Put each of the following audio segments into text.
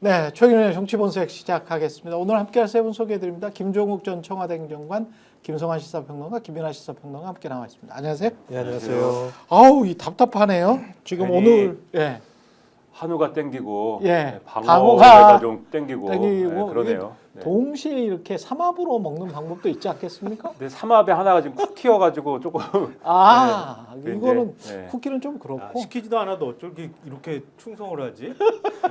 네, 최근의 정치본색 시작하겠습니다. 오늘 함께할 세 분 소개해드립니다. 김종욱 전 청와대 행정관, 김성환 시사평론가, 김민하 시사평론가 함께 나와 있습니다. 안녕하세요. 네, 안녕하세요. 아우, 이 답답하네요. 지금 오늘 한우가 땡기고 방어가 방어가 좀 땡기고 그러네요. 네. 동시에 이렇게 삼합으로 먹는 방법도 있지 않겠습니까? 근데 삼합에 하나가 지금 쿡 키워가지고 조금 이거는 네. 쿠키는 좀 그렇고 시키지도 않아도 어쩌게 이렇게 충성을 하지?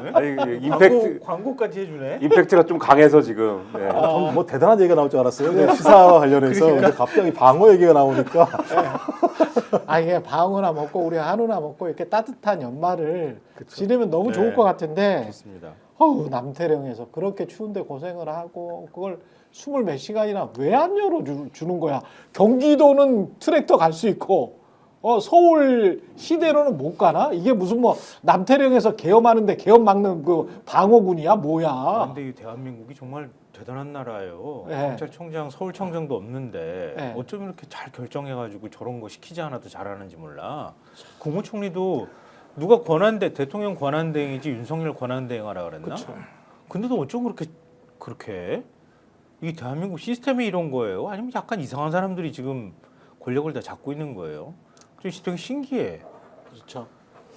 네? 아니 임팩트 광고까지 해주네. 임팩트가 좀 강해서 지금 네. 저는 뭐 대단한 얘기가 나올 줄 알았어요. 시사와 관련해서. 근데 갑자기 방어 얘기가 나오니까. 이게 방어나 먹고 우리 한우나 먹고 이렇게 따뜻한 연말을 그쵸. 지내면 너무 좋을 것 같은데 좋습니다. 남태령에서 그렇게 추운데 고생을 하고 그걸 20몇 시간이나 왜 안 열어주는 거야. 경기도는 트랙터 갈 수 있고 서울 시대로는 못 가나? 이게 무슨 뭐 남태령에서 계엄하는데 계엄 막는 그 방어군이야 뭐야. 근데 이 대한민국이 정말 대단한 나라예요. 네. 경찰청장, 서울청장도 없는데 네. 어쩜 이렇게 잘 결정해가지고 저런 거 시키지 않아도 잘하는지 몰라. 국무총리도 누가 권한대 대통령 권한대행이지 윤석열 권한대행하라 그랬나? 그쵸. 근데도 어쩜 그렇게 해? 이게 대한민국 시스템이 이런 거예요? 아니면 약간 이상한 사람들이 지금 권력을 다 잡고 있는 거예요? 좀 되게 신기해. 그렇죠.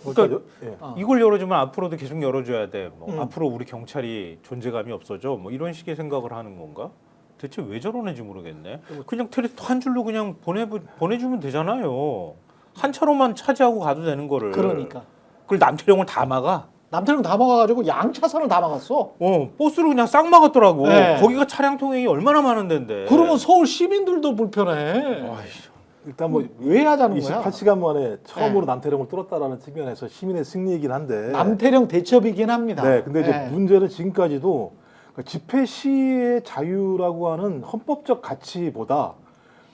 그러니까 예. 이걸 열어주면 앞으로도 계속 열어줘야 돼. 뭐 음. 앞으로 우리 경찰이 존재감이 없어져. 뭐 이런 식의 생각을 하는 건가? 대체 왜 저러는지 모르겠네. 그냥 트랙터 한 줄로 그냥 보내주면 되잖아요. 한 차로만 차지하고 가도 되는 거를. 그러니까 그걸 남태령을 다 막아. 남태령 다 막아가지고 양차선을 다 막았어. 버스로 그냥 싹 막았더라고. 네. 거기가 차량 통행이 얼마나 많은 데인데. 그러면 서울 시민들도 불편해. 일단 뭐 왜 하자는 거야? 28시간 만에 처음으로 네. 남태령을 뚫었다라는 측면에서 시민의 승리이긴 한데. 남태령 대첩이긴 합니다. 네, 근데 이제 네. 문제는 지금까지도 집회 시위의 자유라고 하는 헌법적 가치보다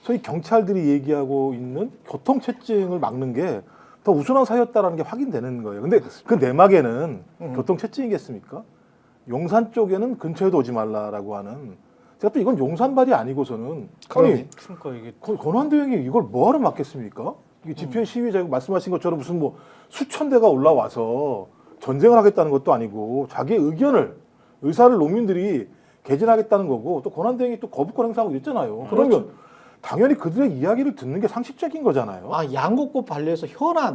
소위 경찰들이 얘기하고 있는 교통체증을 막는 게 더 우선한 사유였다라는 게 확인되는 거예요. 근데 그 내막에는 교통체증이겠습니까? 용산 쪽에는 근처에도 오지 말라라고 하는. 제가 또 이건 용산발이 아니고서는 아니 그러니까 이게 권한대행이 이걸 뭐하러 막겠습니까? 이게 집회 시위 자유 말씀하신 것처럼 무슨 뭐 수천 대가 올라와서 전쟁을 하겠다는 것도 아니고 자기의 의사를 농민들이 개진하겠다는 거고 또 권한대행이 또 거부권 행사하고 있잖아요. 그러면 당연히 그들의 이야기를 듣는 게 상식적인 거잖아요. 양곡법 반려해서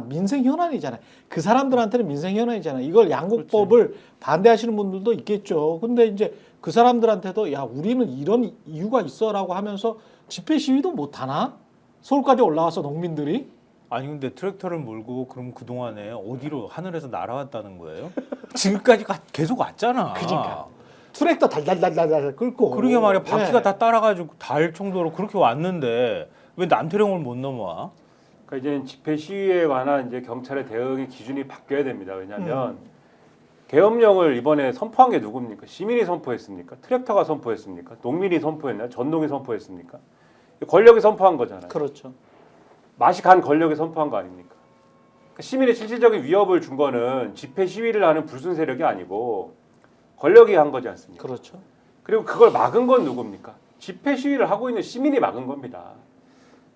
민생 현안이잖아요. 그 사람들한테는 민생 현안이잖아요. 이걸 양곡법을 반대하시는 분들도 있겠죠. 근데 이제 그 사람들한테도 우리는 이런 이유가 있어라고 하면서 집회 시위도 못 하나? 서울까지 올라와서 농민들이 아니 근데 트랙터를 몰고 그럼 그 동안에 어디로 하늘에서 날아왔다는 거예요? 지금까지 계속 왔잖아. 그러니까. 트랙터 달달달달 끌고 그러게 말이야. 바퀴가 네. 다 따라가지고 닿을 정도로 그렇게 왔는데 왜 남태령을 못 넘어와? 그러니까 이제 집회 시위에 관한 이제 경찰의 대응의 기준이 바뀌어야 됩니다. 왜냐하면 계엄령을 이번에 선포한 게 누굽니까? 시민이 선포했습니까? 트랙터가 선포했습니까? 농민이 선포했나요? 전농이 선포했습니까? 권력이 선포한 거잖아요. 그렇죠. 맛이 간 권력이 선포한 거 아닙니까? 그러니까 시민의 실질적인 위협을 준 거는 집회 시위를 하는 불순 세력이 아니고 권력이 한 거지 않습니까? 그렇죠. 그리고 그걸 막은 건 누굽니까? 집회 시위를 하고 있는 시민이 막은 겁니다.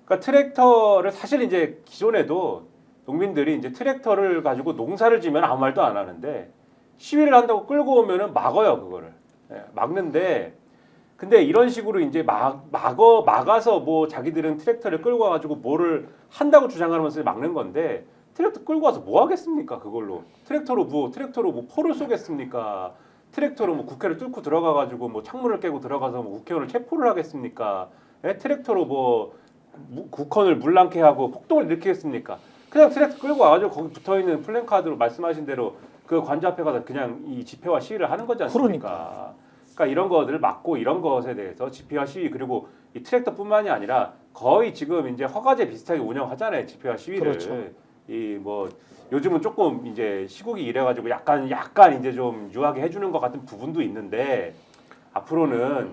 그러니까 트랙터를 사실 이제 기존에도 농민들이 이제 트랙터를 가지고 농사를 지면 아무 말도 안 하는데 시위를 한다고 끌고 오면은 막어요, 그거를. 막는데 근데 이런 식으로 이제 막아서 뭐 자기들은 트랙터를 끌고 와가지고 뭐를 한다고 주장하면서 막는 건데 트랙터 끌고 와서 뭐 하겠습니까, 그걸로? 트랙터로 뭐 포를 쏘겠습니까? 트랙터로 뭐 국회를 뚫고 들어가가지고 뭐 창문을 깨고 들어가서 뭐 국회의원을 체포를 하겠습니까? 트랙터로 뭐 국헌을 물랑케 하고 폭동을 일으키겠습니까? 그냥 트랙터 끌고 와가지고 거기 붙어있는 플랜카드로 말씀하신 대로 그 관저 앞에 가서 그냥 이 집회와 시위를 하는 거지 않습니까? 그러니까 이런 것들을 막고 이런 것에 대해서 집회와 시위 그리고 이 트랙터뿐만이 아니라 거의 지금 이제 허가제 비슷하게 운영하잖아요, 집회와 시위를. 그렇죠. 이 뭐 요즘은 조금 이제 시국이 이래가지고 약간 이제 좀 유하게 해주는 것 같은 부분도 있는데 앞으로는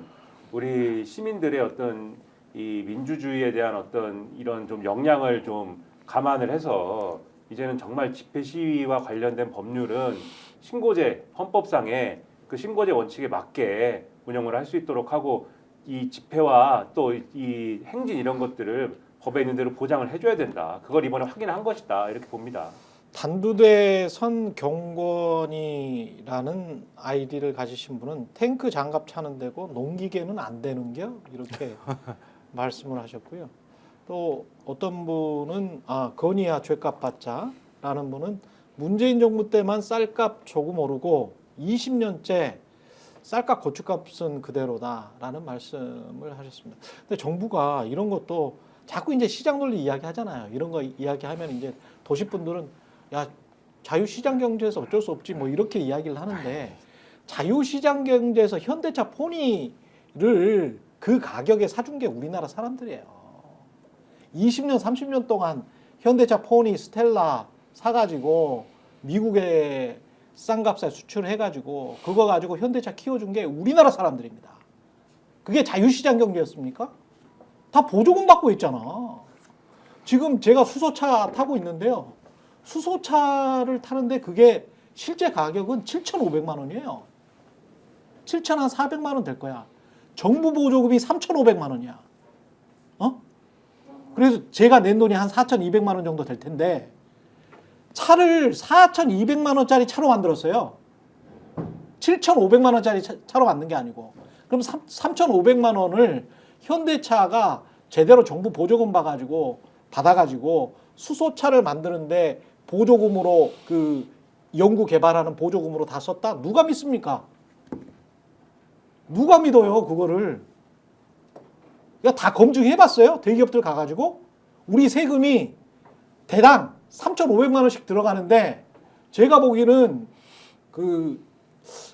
우리 시민들의 어떤 이 민주주의에 대한 어떤 이런 좀 역량을 좀 감안을 해서 이제는 정말 집회 시위와 관련된 법률은 신고제 헌법상의 그 신고제 원칙에 맞게 운영을 할 수 있도록 하고 이 집회와 또 이 행진 이런 것들을 법에 있는 대로 보장을 해줘야 된다. 그걸 이번에 확인한 것이다. 이렇게 봅니다. 단두대 선경권이라는 아이디를 가지신 분은 탱크 장갑 차는 데고 농기계는 안 되는겨 이렇게 말씀을 하셨고요. 또 어떤 분은 건의야 죗값 받자라는 분은 문재인 정부 때만 쌀값 조금 오르고 20년째 쌀값 고추값은 그대로다라는 말씀을 하셨습니다. 근데 정부가 이런 것도 자꾸 이제 시장 논리 이야기 하잖아요. 이런 거 이야기하면 이제 도시 분들은 야 자유시장 경제에서 어쩔 수 없지 뭐 이렇게 이야기를 하는데 자유시장 경제에서 현대차 포니를 그 가격에 사준 게 우리나라 사람들이에요. 20년 30년 동안 현대차 포니 스텔라 사가지고 미국에 싼 값에 수출해가지고 그거 가지고 현대차 키워준 게 우리나라 사람들입니다. 그게 자유시장 경제였습니까? 다 보조금 받고 있잖아. 지금 제가 수소차 타고 있는데요. 수소차를 타는데 그게 실제 가격은 7,500만 원이에요. 7,400만 원 될 거야. 정부 보조금이 3,500만 원이야. 그래서 제가 낸 돈이 한 4,200만 원 정도 될 텐데 차를 4,200만 원짜리 차로 만들었어요. 7,500만 원짜리 차로 만든 게 아니고. 그럼 3,500만 원을 현대차가 제대로 정부 보조금 받아가지고 수소차를 만드는데 보조금으로 그 연구 개발하는 보조금으로 다 썼다? 누가 믿습니까? 누가 믿어요 그거를? 다 검증해봤어요. 대기업들 가가지고 우리 세금이 대당 3,500만 원씩 들어가는데 제가 보기에는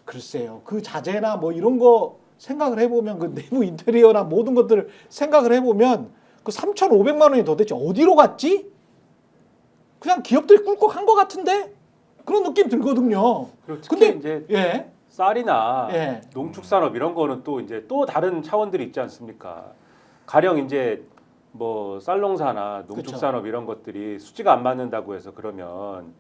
글쎄요 그 자재나 뭐 이런 거 생각을 해보면 그 내부 인테리어나 모든 것들을 생각을 해보면 그 3,500만 원이 도대체 어디로 갔지? 그냥 기업들이 꿀꺽한 것 같은데 그런 느낌 들거든요. 그리고 특히 근데 이제 쌀이나 예. 농축산업 이런 거는 또 이제 또 다른 차원들이 있지 않습니까? 가령 이제 뭐 쌀농사나 농축산업 이런 것들이 수지가 안 맞는다고 해서 그러면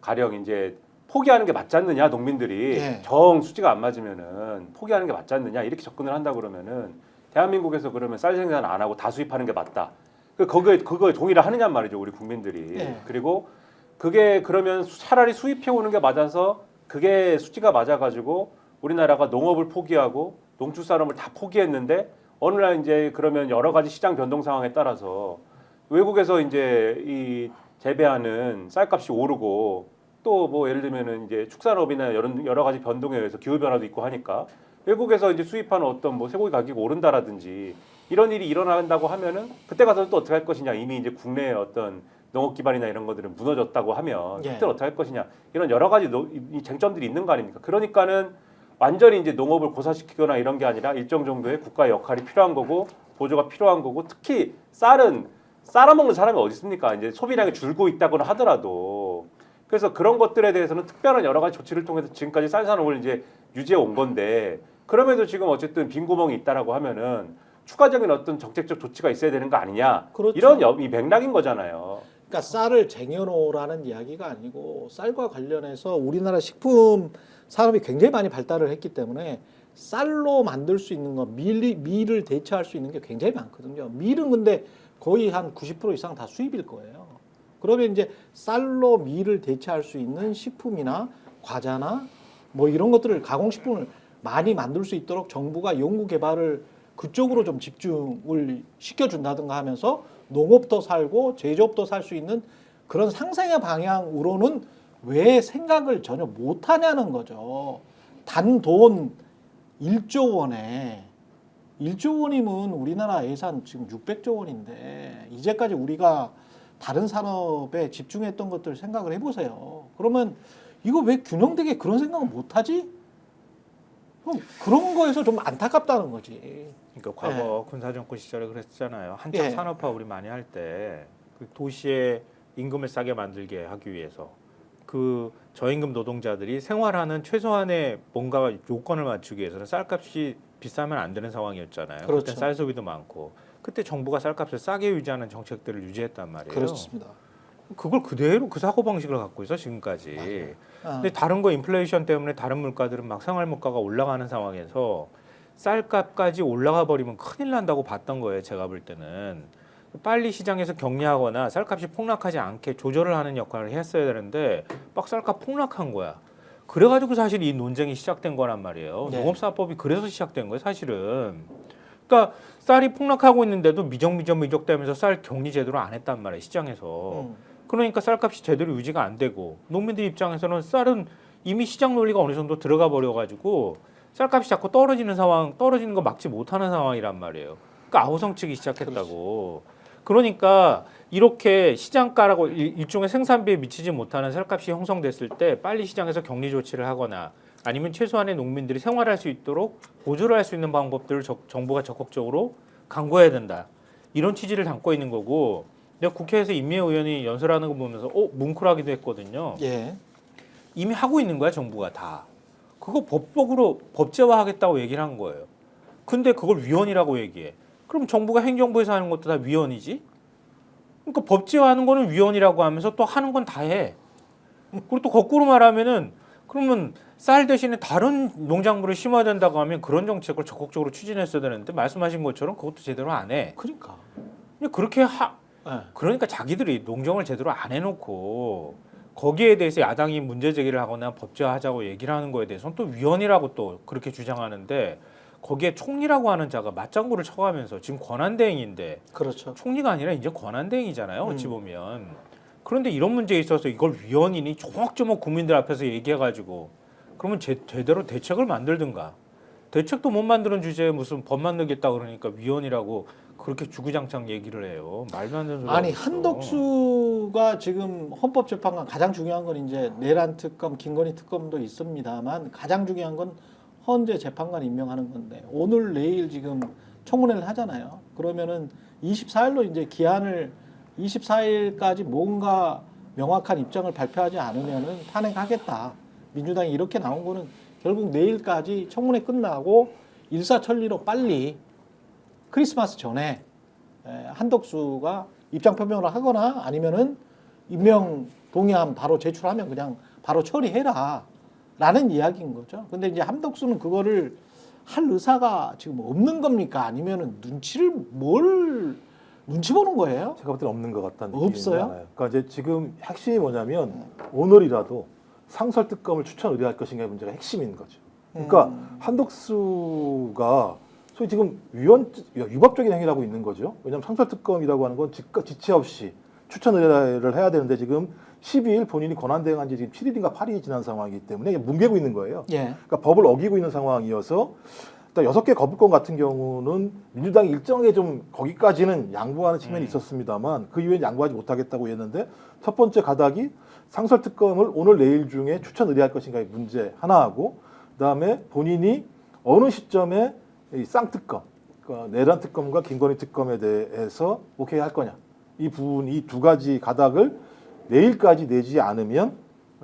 가령 이제 포기하는 게 맞지 않느냐 농민들이 예. 정 수지가 안 맞으면은 포기하는 게 맞지 않느냐 이렇게 접근을 한다 그러면은 대한민국에서 그러면 쌀 생산 안 하고 다 수입하는 게 맞다. 그거에 동의를 하느냐 말이죠 우리 국민들이. 예. 그리고 그게 그러면 차라리 수입해 오는 게 맞아서 그게 수지가 맞아가지고 우리나라가 농업을 포기하고 농축산업을 다 포기했는데 어느 날 이제 그러면 여러 가지 시장 변동 상황에 따라서 외국에서 이제 이 재배하는 쌀값이 오르고 또 뭐 예를 들면은 이제 축산업이나 여러 가지 변동에 의해서 기후 변화도 있고 하니까 외국에서 이제 수입하는 어떤 뭐 쇠고기 가격이 오른다라든지 이런 일이 일어난다고 하면은 그때 가서 또 어떻게 할 것이냐 이미 이제 국내의 어떤 농업 기반이나 이런 것들은 무너졌다고 하면 예. 그때 어떻게 할 것이냐 이런 여러 가지 이 쟁점들이 있는 거 아닙니까? 그러니까는 완전히 이제 농업을 고사시키거나 이런 게 아니라 일정 정도의 국가의 역할이 필요한 거고 보조가 필요한 거고 특히 쌀은 쌀아먹는 사람이 어디 있습니까? 이제 소비량이 줄고 있다거나 하더라도 그래서 그런 것들에 대해서는 특별한 여러 가지 조치를 통해서 지금까지 쌀 산업을 이제 유지해 온 건데 그럼에도 지금 어쨌든 빈 구멍이 있다라고 하면은 추가적인 어떤 정책적 조치가 있어야 되는 거 아니냐 그렇죠. 이런 이 맥락인 거잖아요. 그러니까 쌀을 쟁여놓으라는 이야기가 아니고 쌀과 관련해서 우리나라 식품 산업이 굉장히 많이 발달을 했기 때문에 쌀로 만들 수 있는 거 밀을 대체할 수 있는 게 굉장히 많거든요. 밀은 근데 거의 한 90% 이상 다 수입일 거예요. 그러면 이제 쌀로 밀을 대체할 수 있는 식품이나 과자나 뭐 이런 것들을 가공식품을 많이 만들 수 있도록 정부가 연구 개발을 그쪽으로 좀 집중을 시켜준다든가 하면서 농업도 살고 제조업도 살 수 있는 그런 상생의 방향으로는 왜 생각을 전혀 못하냐는 거죠. 단돈 1조 원에 1조 원이면 우리나라 예산 지금 600조 원인데 이제까지 우리가 다른 산업에 집중했던 것들 생각을 해보세요. 그러면 이거 왜 균형되게 그런 생각을 못하지? 그런 거에서 좀 안타깝다는 거지. 그러니까 과거 군사정권 시절에 그랬잖아요. 한참 산업화 우리 많이 할 때 그 도시의 임금을 싸게 만들게 하기 위해서 그 저임금 노동자들이 생활하는 최소한의 뭔가 요건을 맞추기 위해서는 쌀값이 비싸면 안 되는 상황이었잖아요. 그렇죠. 그때 쌀 소비도 많고 그때 정부가 쌀값을 싸게 유지하는 정책들을 유지했단 말이에요. 그렇습니다. 그걸 그대로 그 사고 방식을 갖고 있어 지금까지. 근데 다른 거 인플레이션 때문에 다른 물가들은 막 생활 물가가 올라가는 상황에서 쌀값까지 올라가 버리면 큰일 난다고 봤던 거예요. 제가 볼 때는. 빨리 시장에서 격리하거나 쌀값이 폭락하지 않게 조절을 하는 역할을 했어야 되는데 막 쌀값 폭락한 거야. 그래가지고 사실 이 논쟁이 시작된 거란 말이에요. 네. 농업사법이 그래서 시작된 거예요, 사실은. 그러니까 쌀이 폭락하고 있는데도 미적되면서 쌀 격리 제대로 안 했단 말이에요, 시장에서. 그러니까 쌀값이 제대로 유지가 안 되고 농민들 입장에서는 쌀은 이미 시장 논리가 어느 정도 들어가 버려가지고 쌀값이 자꾸 떨어지는 거 막지 못하는 상황이란 말이에요. 그러니까 아우성치기 시작했다고. 그러니까 이렇게 시장가라고 일종의 생산비에 미치지 못하는 쌀값이 형성됐을 때 빨리 시장에서 격리 조치를 하거나 아니면 최소한의 농민들이 생활할 수 있도록 보조를 할 수 있는 방법들을 정부가 적극적으로 강구해야 된다. 이런 취지를 담고 있는 거고 내가 국회에서 임미애 의원이 연설하는 거 보면서 뭉클하기도 했거든요. 예. 이미 하고 있는 거야 정부가 다. 그거 법적으로 법제화하겠다고 얘기를 한 거예요. 근데 그걸 위헌이라고 얘기해. 그럼 정부가 행정부에서 하는 것도 다 위헌이지? 그러니까 법제화하는 거는 위헌이라고 하면서 또 하는 건 다 해. 그리고 또 거꾸로 말하면은 그러면 쌀 대신에 다른 농작물을 심어야 된다고 하면 그런 정책을 적극적으로 추진했어야 되는데 말씀하신 것처럼 그것도 제대로 안 해. 그러니까. 그냥 예. 그러니까 자기들이 농정을 제대로 안 해놓고 거기에 대해서 야당이 문제 제기를 하거나 법제화하자고 얘기를 하는 거에 대해서는 또 위헌이라고 또 그렇게 주장하는데 거기에 총리라고 하는 자가 맞장구를 쳐가면서 지금 권한대행인데 그렇죠. 총리가 아니라 이제 권한대행이잖아요. 어찌 보면. 그런데 이런 문제에 있어서 이걸 위헌이니 조목조목 국민들 앞에서 얘기해가지고 그러면 제대로 대책을 만들든가. 대책도 못 만드는 주제에 무슨 법 만들겠다 그러니까 위헌이라고 그렇게 주구장창 얘기를 해요. 말도 안 되는 소리. 아니 한덕수가 지금 헌법재판관 가장 중요한 건 이제 내란 특검, 김건희 특검도 있습니다만 가장 중요한 건 헌재 재판관 임명하는 건데 오늘 내일 지금 청문회를 하잖아요. 그러면은 24일로 이제 기한을 24일까지 뭔가 명확한 입장을 발표하지 않으면은 탄핵하겠다. 민주당이 이렇게 나온 거는 결국 내일까지 청문회 끝나고 일사천리로 빨리 크리스마스 전에 한덕수가 입장 표명을 하거나 아니면은 임명 동의안 바로 제출하면 그냥 바로 처리해라 라는 이야기인 거죠. 근데 이제 한덕수는 그거를 할 의사가 지금 없는 겁니까? 아니면은 눈치 보는 거예요? 제가 볼 때는 없는 것 같다는 느낌이 없어요? 많아요. 그러니까 이제 지금 핵심이 뭐냐면 오늘이라도 상설 특검을 추천 의뢰할 것인가의 문제가 핵심인 거죠. 그러니까 한덕수가 소위 지금 위법적인 행위를 하고 있는 거죠. 왜냐하면 상설 특검이라고 하는 건 지체 없이 추천 의뢰를 해야 되는데 지금 12일 본인이 권한대행한 지 지금 7일인가 8일이 지난 상황이기 때문에 뭉개고 있는 거예요. 예. 그러니까 법을 어기고 있는 상황이어서 일단 6개 거부권 같은 경우는 민주당이 일정하게 좀 거기까지는 양보하는 측면이 있었습니다만 그 이후엔 양보하지 못하겠다고 했는데 첫 번째 가닥이 상설 특검을 오늘 내일 중에 추천 의뢰할 것인가의 문제 하나하고 그다음에 본인이 어느 시점에 이 쌍특검, 그러니까 내란 특검과 김건희 특검에 대해서 오케이 할 거냐 이 부분 이 두 가지 가닥을 내일까지 내지 않으면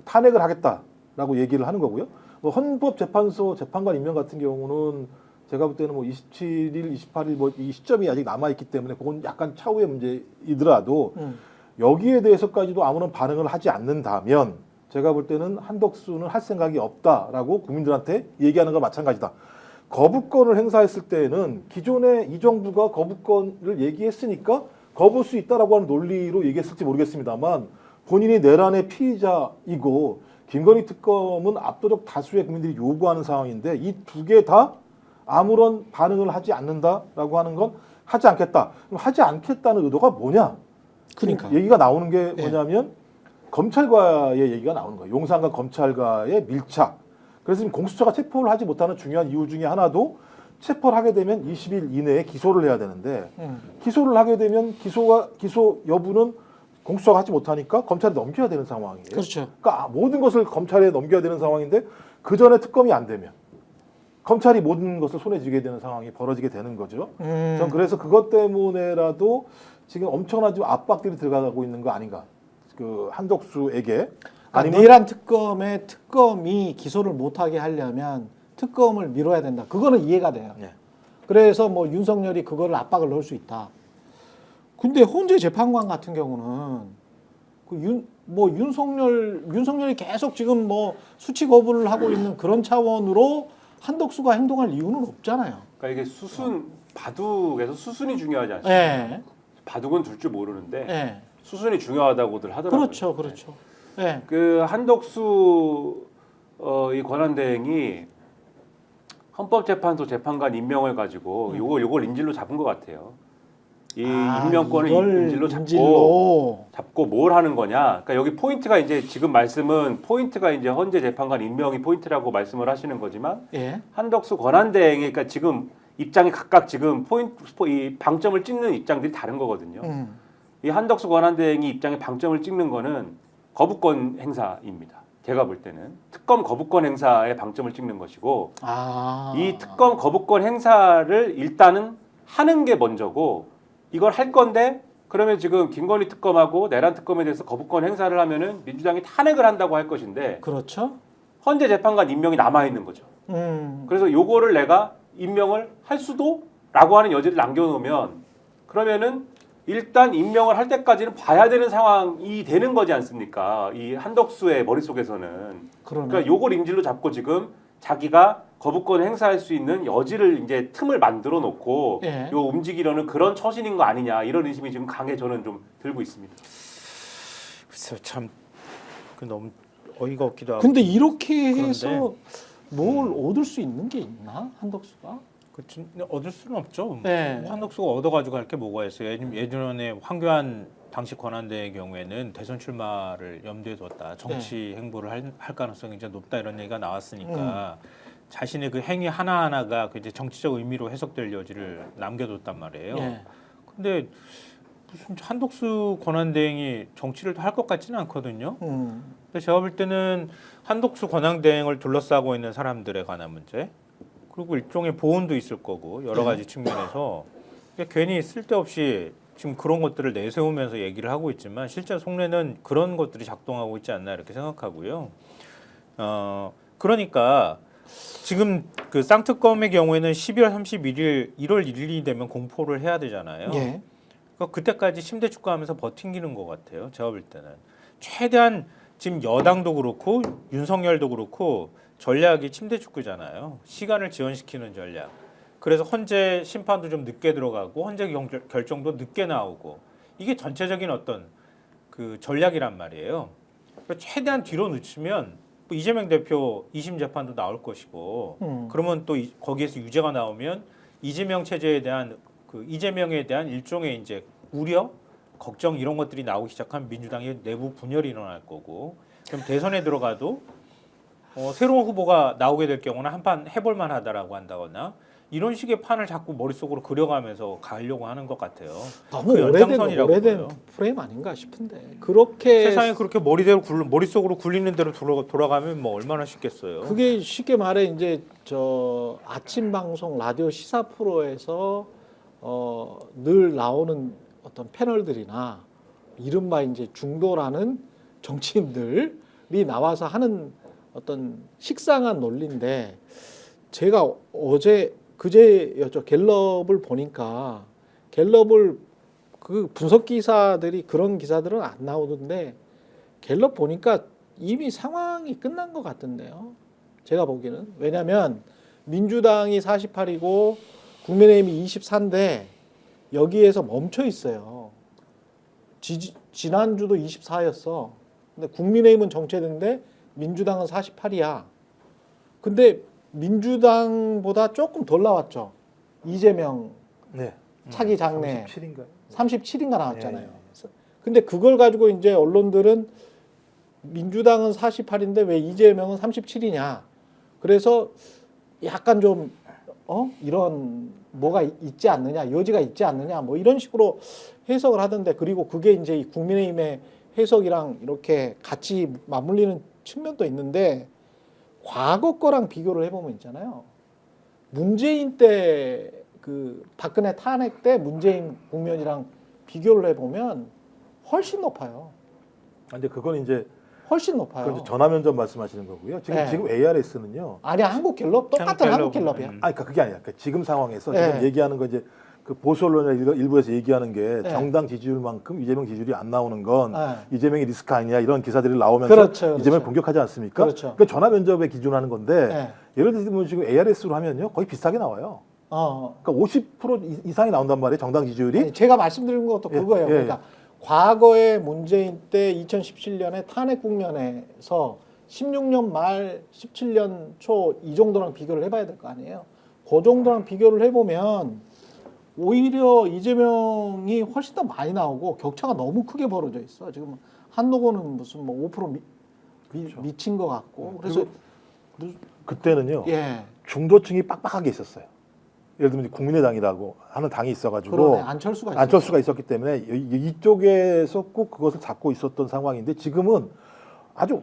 탄핵을 하겠다라고 얘기를 하는 거고요. 뭐 헌법재판소 재판관 임명 같은 경우는 제가 볼 때는 뭐 27일, 28일 뭐 이 시점이 아직 남아 있기 때문에 그건 약간 차후의 문제이더라도 여기에 대해서까지도 아무런 반응을 하지 않는다면 제가 볼 때는 한덕수는 할 생각이 없다라고 국민들한테 얘기하는 거 마찬가지다. 거부권을 행사했을 때는 기존에 이 정부가 거부권을 얘기했으니까 거부할 수 있다라고 하는 논리로 얘기했을지 모르겠습니다만 본인이 내란의 피의자이고 김건희 특검은 압도적 다수의 국민들이 요구하는 상황인데 이 두 개 다 아무런 반응을 하지 않는다라고 하는 건 하지 않겠다. 그럼 하지 않겠다는 의도가 뭐냐? 그러니까 얘기가 나오는 게 뭐냐면 검찰과의 얘기가 나오는 거예요. 용산과 검찰과의 밀착. 그래서 지금 공수처가 체포를 하지 못하는 중요한 이유 중에 하나도 체포를 하게 되면 20일 이내에 기소를 해야 되는데 기소를 하게 되면 기소 여부는 공수처가 하지 못하니까 검찰에 넘겨야 되는 상황이에요. 그렇죠. 그러니까 모든 것을 검찰에 넘겨야 되는 상황인데 그 전에 특검이 안 되면 검찰이 모든 것을 손에 쥐게 되는 상황이 벌어지게 되는 거죠. 전 그래서 그것 때문에라도 지금 엄청난 좀 압박들이 들어가고 있는 거 아닌가. 그 한덕수에게 아니면 내란 특검의 특검이 기소를 못하게 하려면 특검을 미뤄야 된다. 그거는 이해가 돼요. 예. 그래서 뭐 윤석열이 그거를 압박을 넣을 수 있다. 근데 헌재 재판관 같은 경우는 윤석열이 계속 지금 뭐 수치 거부를 하고 있는 그런 차원으로 한덕수가 행동할 이유는 없잖아요. 그러니까 이게 바둑에서 수순이 중요하지 않습니까? 예. 바둑은 둘 줄 모르는데 예. 수순이 중요하다고들 하더라고요. 그렇죠, 그렇죠. 예. 그 한덕수 이 권한대행이 헌법재판소 재판관 임명을 가지고 요걸 인질로 잡은 것 같아요. 이 임명권을 이걸 인질로 인질로. 잡고 뭘 하는 거냐? 그러니까 여기 포인트가 이제 지금 말씀은 포인트가 이제 헌재 재판관 임명이 포인트라고 말씀을 하시는 거지만 예. 한덕수 권한대행이 그러니까 지금 입장이 각각 지금 이 방점을 찍는 입장들이 다른 거거든요. 이 한덕수 권한대행이 입장에 방점을 찍는 거는 거부권 행사입니다. 제가 볼 때는 특검 거부권 행사에 방점을 찍는 것이고 이 특검 거부권 행사를 일단은 하는 게 먼저고 이걸 할 건데 그러면 지금 김건희 특검하고 내란 특검에 대해서 거부권 행사를 하면은 민주당이 탄핵을 한다고 할 것인데 그렇죠. 헌재 재판관 임명이 남아 있는 거죠. 그래서 요거를 내가 임명을 할 수도라고 하는 여지를 남겨놓으면 그러면은 일단 임명을 할 때까지는 봐야 되는 상황이 되는 거지 않습니까? 이 한덕수의 머릿속에서는. 그러니까 요걸 인질로 잡고 지금 자기가 거부권 행사할 수 있는 여지를 이제 틈을 만들어 놓고 예. 요 움직이려는 그런 처신인 거 아니냐 이런 의심이 지금 강하게 저는 좀 들고 있습니다. 글쎄요, 참 너무 어이가 없기도 하고. 근데 이렇게 그런데, 해서 뭘 얻을 수 있는 게 있나? 한덕수가? 그치, 얻을 수는 없죠. 네. 한덕수가 얻어가지고 할 게 뭐가 있어요. 예전에 황교안 당시 권한대의 경우에는 대선 출마를 염두에 뒀다. 정치 행보를 할 가능성이 이제 높다 이런 얘기가 나왔으니까 자신의 그 행위 하나하나가 그 이제 정치적 의미로 해석될 여지를 남겨뒀단 말이에요. 예. 근데 무슨 한덕수 권한대행이 정치를 할 것 같지는 않거든요. 근데 제가 볼 때는 한덕수 권한대행을 둘러싸고 있는 사람들에 관한 문제, 그리고 일종의 보온도 있을 거고 여러 가지 측면에서 괜히 쓸데없이 지금 그런 것들을 내세우면서 얘기를 하고 있지만 실제 속내는 그런 것들이 작동하고 있지 않나 이렇게 생각하고요. 그러니까 지금 그 쌍특검의 경우에는 12월 31일, 1월 1일이 되면 공포를 해야 되잖아요. 예. 그러니까 그때까지 침대 축구하면서 버팅기는 것 같아요. 제가 볼 때는 최대한 지금 여당도 그렇고 윤석열도 그렇고 전략이 침대 축구잖아요. 시간을 지연시키는 전략. 그래서 헌재 심판도 좀 늦게 들어가고 헌재 결정도 늦게 나오고 이게 전체적인 어떤 그 전략이란 말이에요. 그러니까 최대한 뒤로 늦추면 또 이재명 대표 2심 재판도 나올 것이고 그러면 또 거기에서 유죄가 나오면 이재명 체제에 대한 그 이재명에 대한 일종의 이제 우려, 걱정 이런 것들이 나오기 시작하면 민주당의 내부 분열이 일어날 거고 그럼 대선에 들어가도 새로운 후보가 나오게 될 경우는 한판 해볼 만하다라고 한다거나 이런 식의 판을 자꾸 머릿속으로 그려가면서 가려고 하는 것 같아요. 너무 그 오래된 연장선이라고 보여요. 프레임 아닌가 싶은데 그렇게 세상에 그렇게 머릿속으로 굴리는 대로 돌아가면 뭐 얼마나 쉽겠어요. 그게 쉽게 말해 이제 저 아침 방송 라디오 시사 프로에서 늘 나오는 어떤 패널들이나 이른바 이제 중도라는 정치인들이 나와서 하는 어떤 식상한 논리인데 제가 그제였죠. 갤럽을 보니까 갤럽을 그 분석 기사들이 그런 기사들은 안 나오던데 갤럽 보니까 이미 상황이 끝난 것 같던데요. 제가 보기에는. 왜냐하면 민주당이 48이고 국민의힘이 24인데 여기에서 멈춰 있어요. 지난주도 24였어. 근데 국민의힘은 정체된데 민주당은 48이야. 근데 민주당보다 조금 덜 나왔죠. 이재명 네. 차기 장래 37인가요? 37인가 나왔잖아요. 네. 근데 그걸 가지고 이제 언론들은 민주당은 48인데 왜 이재명은 37이냐. 그래서 약간 좀 이런 뭐가 있지 않느냐, 여지가 있지 않느냐, 뭐 이런 식으로 해석을 하던데 그리고 그게 이제 이 국민의힘의 해석이랑 이렇게 같이 맞물리는 측면도 있는데 과거 거랑 비교를 해보면 있잖아요. 문재인 때 그 박근혜 탄핵 때 문재인 국면이랑 비교를 해보면 훨씬 높아요. 근데 그건 이제 훨씬 높아요. 전화 면접 말씀하시는 거고요. 네. 지금 ARS는요. 아니야 한국갤럽 똑같은 한국갤럽이야. 그러니까 그게 아니야. 그러니까 지금 상황에서 네. 지금 얘기하는 거 이제 그 보수 언론의 일부에서 얘기하는 게 네. 정당 지지율만큼 이재명 지지율이 안 나오는 건 네. 이재명이 리스크 아니냐 이런 기사들이 나오면서 그렇죠. 이재명을 공격하지 않습니까? 그렇죠. 그러니까 전화 면접의 기준을 하는 건데 네. 예를 들면 지금 ARS로 하면요 거의 비슷하게 나와요. 그러니까 50% 이상이 나온단 말이에요. 정당 지지율이. 아니, 제가 말씀드린 것도 예, 그거예요. 예. 그러니까 과거에 문재인 때 2017년에 탄핵 국면에서 16년 말 17년 초 이 정도랑 비교를 해봐야 될 거 아니에요. 그 정도랑 비교를 해보면 오히려 이재명이 훨씬 더 많이 나오고 격차가 너무 크게 벌어져 있어. 지금 한노고는 무슨 뭐 5% 미친 것 같고. 그래서 그때는요. 예, 중도층이 빡빡하게 있었어요. 예를 들면 국민의당이라고 하는 당이 있어가지고 그러네. 안철수가 있었죠. 안철수가 있었기 때문에 이쪽에서 꼭 그것을 잡고 있었던 상황인데 지금은 아주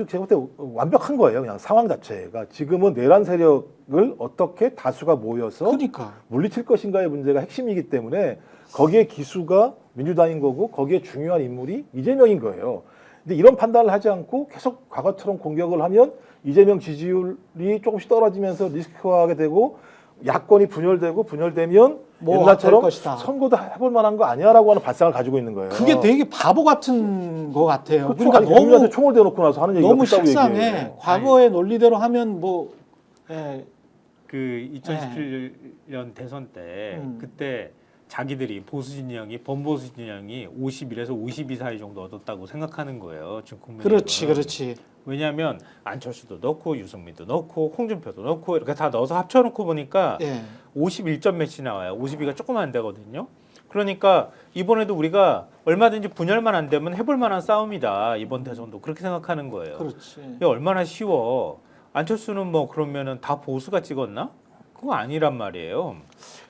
제가 볼 때 완벽한 거예요. 그냥 상황 자체가 지금은 내란 세력을 어떻게 다수가 모여서 그러니까 물리칠 것인가의 문제가 핵심이기 때문에 거기에 기수가 민주당인 거고 거기에 중요한 인물이 이재명인 거예요. 근데 이런 판단을 하지 않고 계속 과거처럼 공격을 하면 이재명 지지율이 조금씩 떨어지면서 리스크화하게 되고 야권이 분열되면 뭐 옛날처럼 될 것이다. 선거도 해볼 만한 거 아니야라고 하는 발상을 가지고 있는 거예요. 그게 되게 바보 같은 것 같아요. 그렇죠. 그러니까 아니, 국민한테 총을 대놓고 나서 하는 얘기가 너무 그렇다고 식상해. 얘기해요. 과거의 논리대로 하면 뭐 예, 그 2017년 대선 때 그때 자기들이 보수 진영이 범보수 진영이 51에서 52 사이 정도 얻었다고 생각하는 거예요. 지금 국민의힘은. 그렇지. 왜냐하면 안철수도 넣고 유승민도 넣고 홍준표도 넣고 이렇게 다 넣어서 합쳐놓고 보니까 예. 51점 몇이 나와요. 52가 조금 안 되거든요. 그러니까 이번에도 우리가 얼마든지 분열만 안 되면 해볼 만한 싸움이다. 이번 대선도 그렇게 생각하는 거예요. 그렇지. 이게 얼마나 쉬워. 안철수는 뭐 그러면은 다 보수가 찍었나? 그거 아니란 말이에요.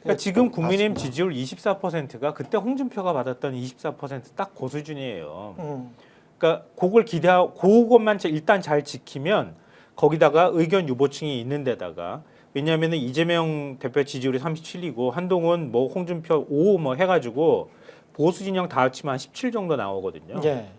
그러니까 지금 국민의힘 지지율 24%가 그때 홍준표가 받았던 24%딱 그 수준이에요. 그러니까 그걸 기대하고 그것만 일단 잘 지키면 거기다가 의견 유보층이 있는 데다가 왜냐하면 이재명 대표 지지율이 37이고 한동훈 뭐 홍준표 5 뭐 해가지고 보수 진영 다 합치면 한 17 정도 나오거든요. 예.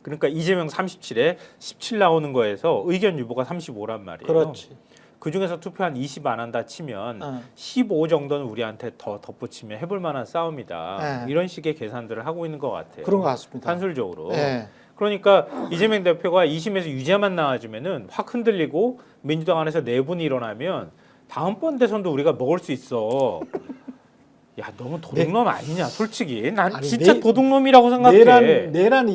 그러니까 이재명 37에 17 나오는 거에서 의견 유보가 35란 말이에요. 그렇지. 그 중에서 투표 한 20 안 한다 치면 어. 15 정도는 우리한테 더 덧붙이면 해볼 만한 싸움이다. 네. 이런 식의 계산들을 하고 있는 것 같아요. 그런 것 같습니다. 산술적으로. 예. 그러니까 이재명 대표가 2심에서 유죄만 나와주면은 확 흔들리고 민주당 안에서 내분이 일어나면 다음번 대선도 우리가 먹을 수 있어. 야, 너무 도둑놈 아니냐, 솔직히. 난 아니, 진짜 도둑놈이라고 생각해. 내란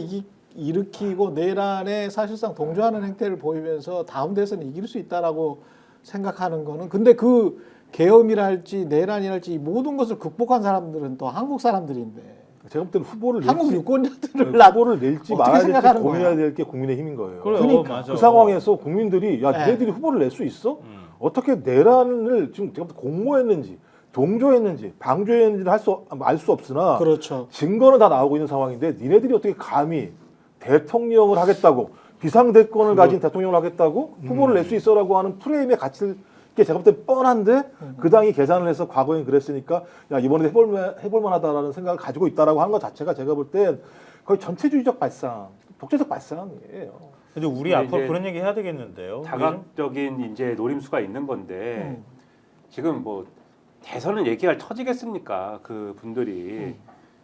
일으키고 내란에 사실상 동조하는 행태를 보이면서 다음 대선 이길 수 있다라고 생각하는 거는 근데 그 계엄이랄지 내란이랄지 이 모든 것을 극복한 사람들은 또 한국 사람들인데 제가 볼 때는 후보를 한국 낼지, 유권자들을 후보를 낼지 어떻게 말아야 될지 생각하는 고민해야 거야? 될 게 국민의힘인 거예요. 그래요, 그러니까. 맞아. 그 상황에서 국민들이 야, 네. 너희들이 후보를 낼 수 있어? 어떻게 내란을 지금 제가 볼 때 공모했는지, 동조했는지, 방조했는지를 알 수 없으나 그렇죠. 증거는 다 나오고 있는 상황인데 니네들이 어떻게 감히 대통령을 하겠다고 비상대권을 가진 대통령을 하겠다고 후보를 낼 수 있어라고 하는 프레임에 갇힐 게 제가 볼 때 뻔한데 그 당이 계산을 해서 과거엔 그랬으니까 야 이번에 해볼 만하다라는 생각을 가지고 있다라고 하는 것 자체가 제가 볼 땐 거의 전체주의적 발상, 독재적 발상이에요. 근데 우리 근데 앞으로 이제 그런 얘기 해야 되겠는데요. 자각적인 이제 노림수가 있는 건데 지금 뭐 대선은 얘기할 처지겠습니까? 그 분들이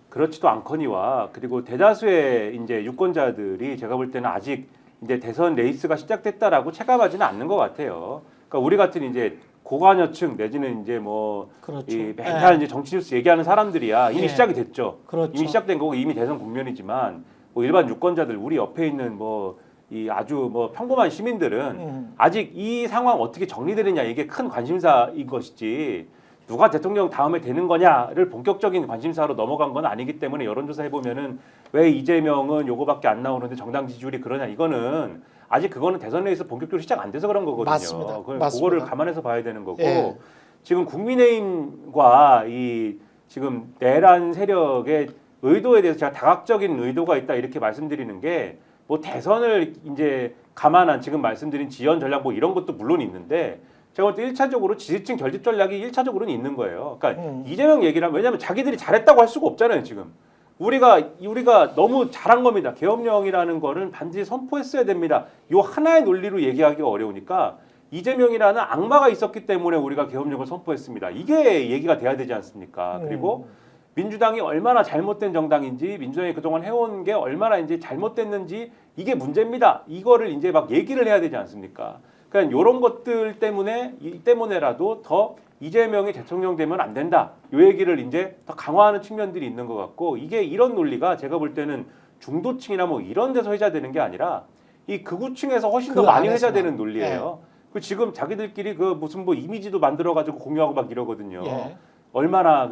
그렇지도 않거니와 그리고 대다수의 이제 유권자들이 제가 볼 때는 아직 이제 대선 레이스가 시작됐다라고 체감하지는 않는 것 같아요. 그러니까 우리 같은 이제 고관여층 내지는 이제 뭐 그렇죠. 이 맨날 이제 정치 뉴스 얘기하는 사람들이야 이미 예. 시작이 됐죠. 그렇죠. 이미 시작된 거고 이미 대선 국면이지만 뭐 일반 유권자들 우리 옆에 있는 뭐 이 아주 뭐 평범한 시민들은 아직 이 상황 어떻게 정리되느냐 이게 큰 관심사인 것이지 누가 대통령 다음에 되는 거냐를 본격적인 관심사로 넘어간 건 아니기 때문에 여론조사 해보면은 왜 이재명은 요거밖에 안 나오는데 정당 지지율이 그러냐 이거는 아직 그거는 대선 레이스 본격적으로 시작 안 돼서 그런 거거든요. 맞습니다. 그거를 감안해서 봐야 되는 거고 예. 지금 국민의힘과 이 지금 내란 세력의 의도에 대해서 제가 다각적인 의도가 있다 이렇게 말씀드리는 게 뭐 대선을 이제 감안한 지금 말씀드린 지연 전략 뭐 이런 것도 물론 있는데 제가 볼 때 1차적으로 지지층 결집 전략이 1차적으로는 있는 거예요. 그러니까 이재명 얘기를 하면 왜냐하면 자기들이 잘했다고 할 수가 없잖아요. 지금 우리가 너무 잘한 겁니다. 계엄령이라는 거를 반드시 선포했어야 됩니다. 요 하나의 논리로 얘기하기가 어려우니까 이재명이라는 악마가 있었기 때문에 우리가 계엄령을 선포했습니다. 이게 얘기가 돼야 되지 않습니까? 그리고 민주당이 얼마나 잘못된 정당인지 민주당이 그동안 해온 게 얼마나 이제 잘못됐는지 이게 문제입니다. 이거를 이제 막 얘기를 해야 되지 않습니까? 그러니까 이런 것들 때문에라도 더 이재명이 대통령 되면 안 된다. 이 얘기를 이제 더 강화하는 측면들이 있는 것 같고 이게 이런 논리가 제가 볼 때는 중도층이나 뭐 이런 데서 회자되는 게 아니라 이 극우층에서 훨씬 더 그 많이 안에서만. 회자되는 논리예요. 그 지금 자기들끼리 그 무슨 뭐 이미지도 만들어 가지고 공유하고 막 이러거든요. 예. 얼마나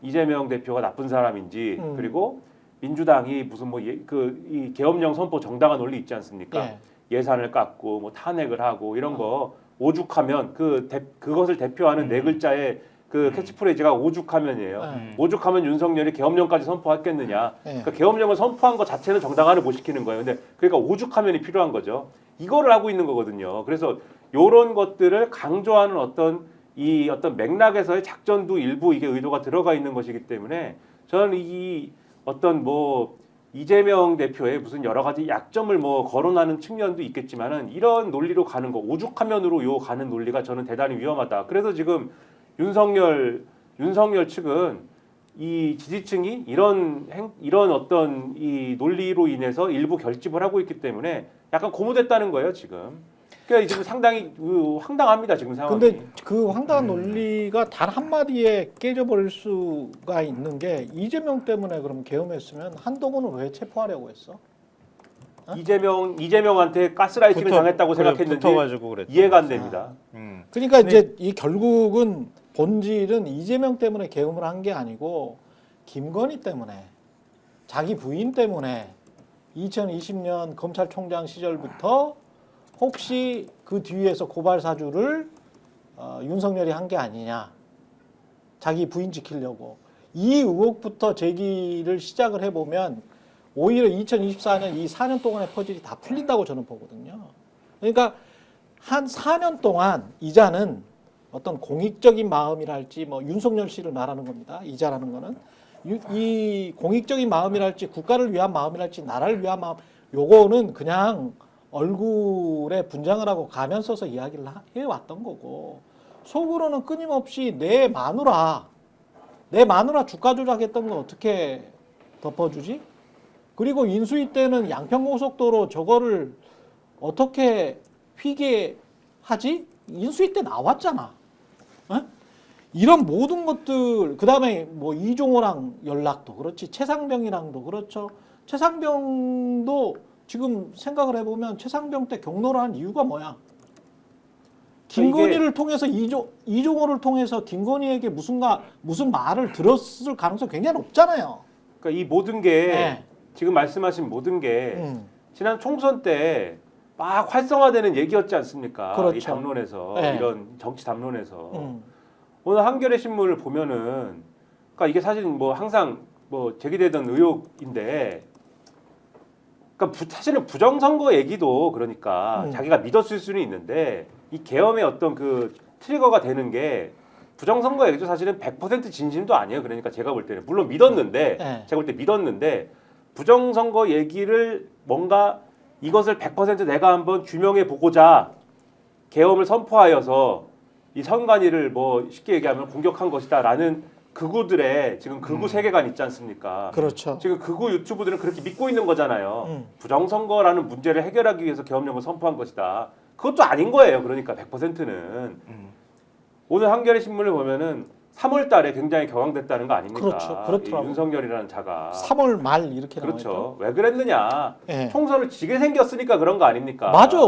이재명 대표가 나쁜 사람인지 그리고 민주당이 무슨 뭐 이 계엄령 선포 정당한 논리 있지 않습니까? 예. 예산을 깎고 뭐 탄핵을 하고 이런 거 오죽하면 그것을 대표하는 네 글자의 그 캐치프레이즈가 오죽하면이에요. 오죽하면 윤석열이 계엄령까지 선포했겠느냐. 그러니까 계엄령을 선포한 것 자체는 정당화를 못 시키는 거예요. 근데 그러니까 오죽하면이 필요한 거죠. 이거를 하고 있는 거거든요. 그래서 이런 것들을 강조하는 어떤 맥락에서의 작전도 일부 이게 의도가 들어가 있는 것이기 때문에 저는 이 어떤 뭐 이재명 대표의 무슨 여러 가지 약점을 뭐 거론하는 측면도 있겠지만은 이런 논리로 가는 거 오죽하면으로 가는 논리가 저는 대단히 위험하다. 그래서 지금 윤석열 측은 이 지지층이 이런 어떤 이 논리로 인해서 일부 결집을 하고 있기 때문에 약간 고무됐다는 거예요 지금. 그러니까 지금 상당히 황당합니다 지금 상황이. 근데 그 황당한 논리가 단 한마디에 깨져버릴 수가 있는 게 이재명 때문에 그럼 계엄했으면 한동훈은 왜 체포하려고 했어? 이재명한테 가스라이팅을 당했다고 생각했는지 붙어가지고 그랬죠. 이해가 안 됩니다. 그러니까 이제 이 결국은 본질은 이재명 때문에 계엄을 한 게 아니고 김건희 때문에 자기 부인 때문에 2020년 검찰총장 시절부터 혹시 그 뒤에서 고발 사주를 윤석열이 한 게 아니냐. 자기 부인 지키려고. 이 의혹부터 제기를 시작을 해보면 오히려 2024년 이 4년 동안의 퍼즐이 다 풀린다고 저는 보거든요. 그러니까 한 4년 동안 이자는 어떤 공익적인 마음이랄지 뭐 윤석열 씨를 말하는 겁니다. 이자라는 거는. 이 공익적인 마음이랄지 국가를 위한 마음이랄지 나라를 위한 마음 요거는 그냥 얼굴에 분장을 하고 가면 써서 이야기를 해왔던 거고 속으로는 끊임없이 내 마누라 주가 조작했던 거 어떻게 덮어주지? 그리고 인수위 때는 양평고속도로 저거를 어떻게 회계하지? 인수위 때 나왔잖아. 어? 이런 모든 것들 그다음에 뭐 이종호랑 연락도 그렇지 최상병이랑도 그렇죠. 최상병도 지금 생각을 해보면 최상병 때 경로를 한 이유가 뭐야? 김건희를 통해서 이종호를 통해서 김건희에게 무슨 말을 들었을 가능성이 굉장히 높잖아요. 그러니까 이 모든 게 네. 지금 말씀하신 모든 게 지난 총선 때 막 활성화되는 얘기였지 않습니까? 그렇죠. 이 담론에서 네. 이런 정치 담론에서 오늘 한겨레 신문을 보면은 그러니까 이게 사실 뭐 항상 뭐 제기되던 의혹인데 그러니까 사실은 부정선거 얘기도 그러니까 자기가 믿었을 수는 있는데 이 계엄의 어떤 그 트리거가 되는 게 부정선거 얘기도 사실은 100% 진심도 아니에요. 그러니까 제가 볼 때는 물론 믿었는데 네. 제가 볼 때 믿었는데 부정선거 얘기를 뭔가 이것을 100% 내가 한번 규명해 보고자 계엄을 선포하여서 이 선관위를 뭐 쉽게 얘기하면 공격한 것이다라는 극우들의 지금 극우 세계관 있지 않습니까? 그렇죠. 지금 극우 유튜브들은 그렇게 믿고 있는 거잖아요. 부정선거라는 문제를 해결하기 위해서 계엄령을 선포한 것이다. 그것도 아닌 거예요. 그러니까 100%는. 오늘 한겨레 신문을 보면은 3월 달에 굉장히 격앙됐다는 거 아닙니까? 그렇죠. 그렇더라고요. 이 윤석열이라는 자가. 3월 말 이렇게 나와있죠. 그렇죠. 왜 그랬느냐. 예. 총선을 지게 생겼으니까 그런 거 아닙니까? 맞아.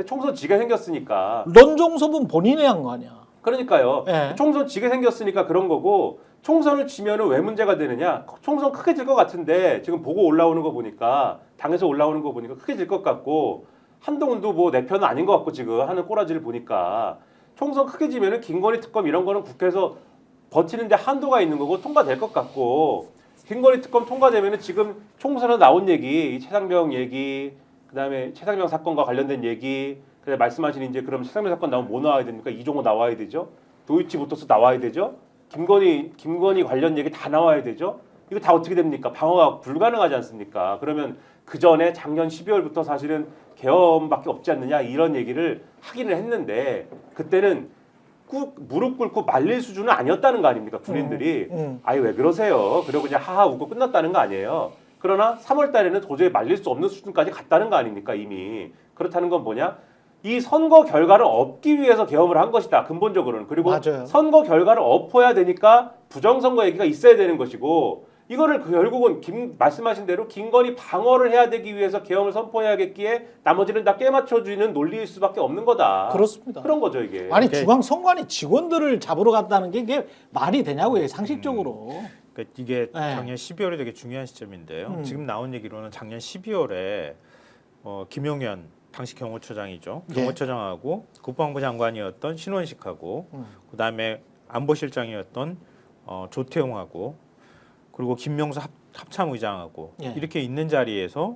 총선 지게 생겼으니까. 런종섭은 본인이 한 거 아니야. 그러니까요. 예. 총선 지게 생겼으니까 그런 거고 총선을 지면은 왜 문제가 되느냐? 총선 크게 질 것 같은데 지금 보고 올라오는 거 보니까 당에서 올라오는 거 보니까 크게 질 것 같고 한동훈도 뭐 내 편은 아닌 것 같고 지금 하는 꼬라지를 보니까 총선 크게 지면은 김건희 특검 이런 거는 국회에서 버티는데 한도가 있는 거고 통과될 것 같고 김건희 특검 통과되면은 지금 총선에 나온 얘기, 최상병 얘기, 그다음에 최상병 사건과 관련된 얘기, 그다음에 말씀하신 이제 그럼 최상병 사건 나오면 뭐 나와야 됩니까? 이종호 나와야 되죠. 도이치모터스 나와야 되죠. 김건희 관련 얘기 다 나와야 되죠. 이거 다 어떻게 됩니까? 방어가 불가능하지 않습니까? 그러면 그 전에 작년 12월부터 사실은 계엄밖에 없지 않느냐 이런 얘기를 하기는 했는데 그때는 꾹 무릎 꿇고 말릴 수준은 아니었다는 거 아닙니까? 군인들이 아니 왜 그러세요? 그러고 그냥 하하 웃고 끝났다는 거 아니에요. 그러나 3월 달에는 도저히 말릴 수 없는 수준까지 갔다는 거 아닙니까? 이미. 그렇다는 건 뭐냐? 이 선거 결과를 엎기 위해서 계엄을 한 것이다. 근본적으로는. 그리고 맞아요. 선거 결과를 엎어야 되니까 부정선거 얘기가 있어야 되는 것이고 이거를 결국은 말씀하신 대로 김건희 방어를 해야 되기 위해서 계엄을 선포해야겠기에 나머지는 다 깨맞춰주는 논리일 수밖에 없는 거다. 그렇습니다. 그런 거죠 이게. 아니 중앙선관위 직원들을 잡으러 갔다는 게 이게 말이 되냐고요 상식적으로. 그러니까 이게 네. 작년 12월이 되게 중요한 시점인데요. 지금 나온 얘기로는 작년 12월에 김용현 당시 경호처장이죠. 예. 경호처장하고 국방부 장관이었던 신원식하고 그다음에 안보실장이었던 조태용하고 그리고 김명수 합참의장하고 예. 이렇게 있는 자리에서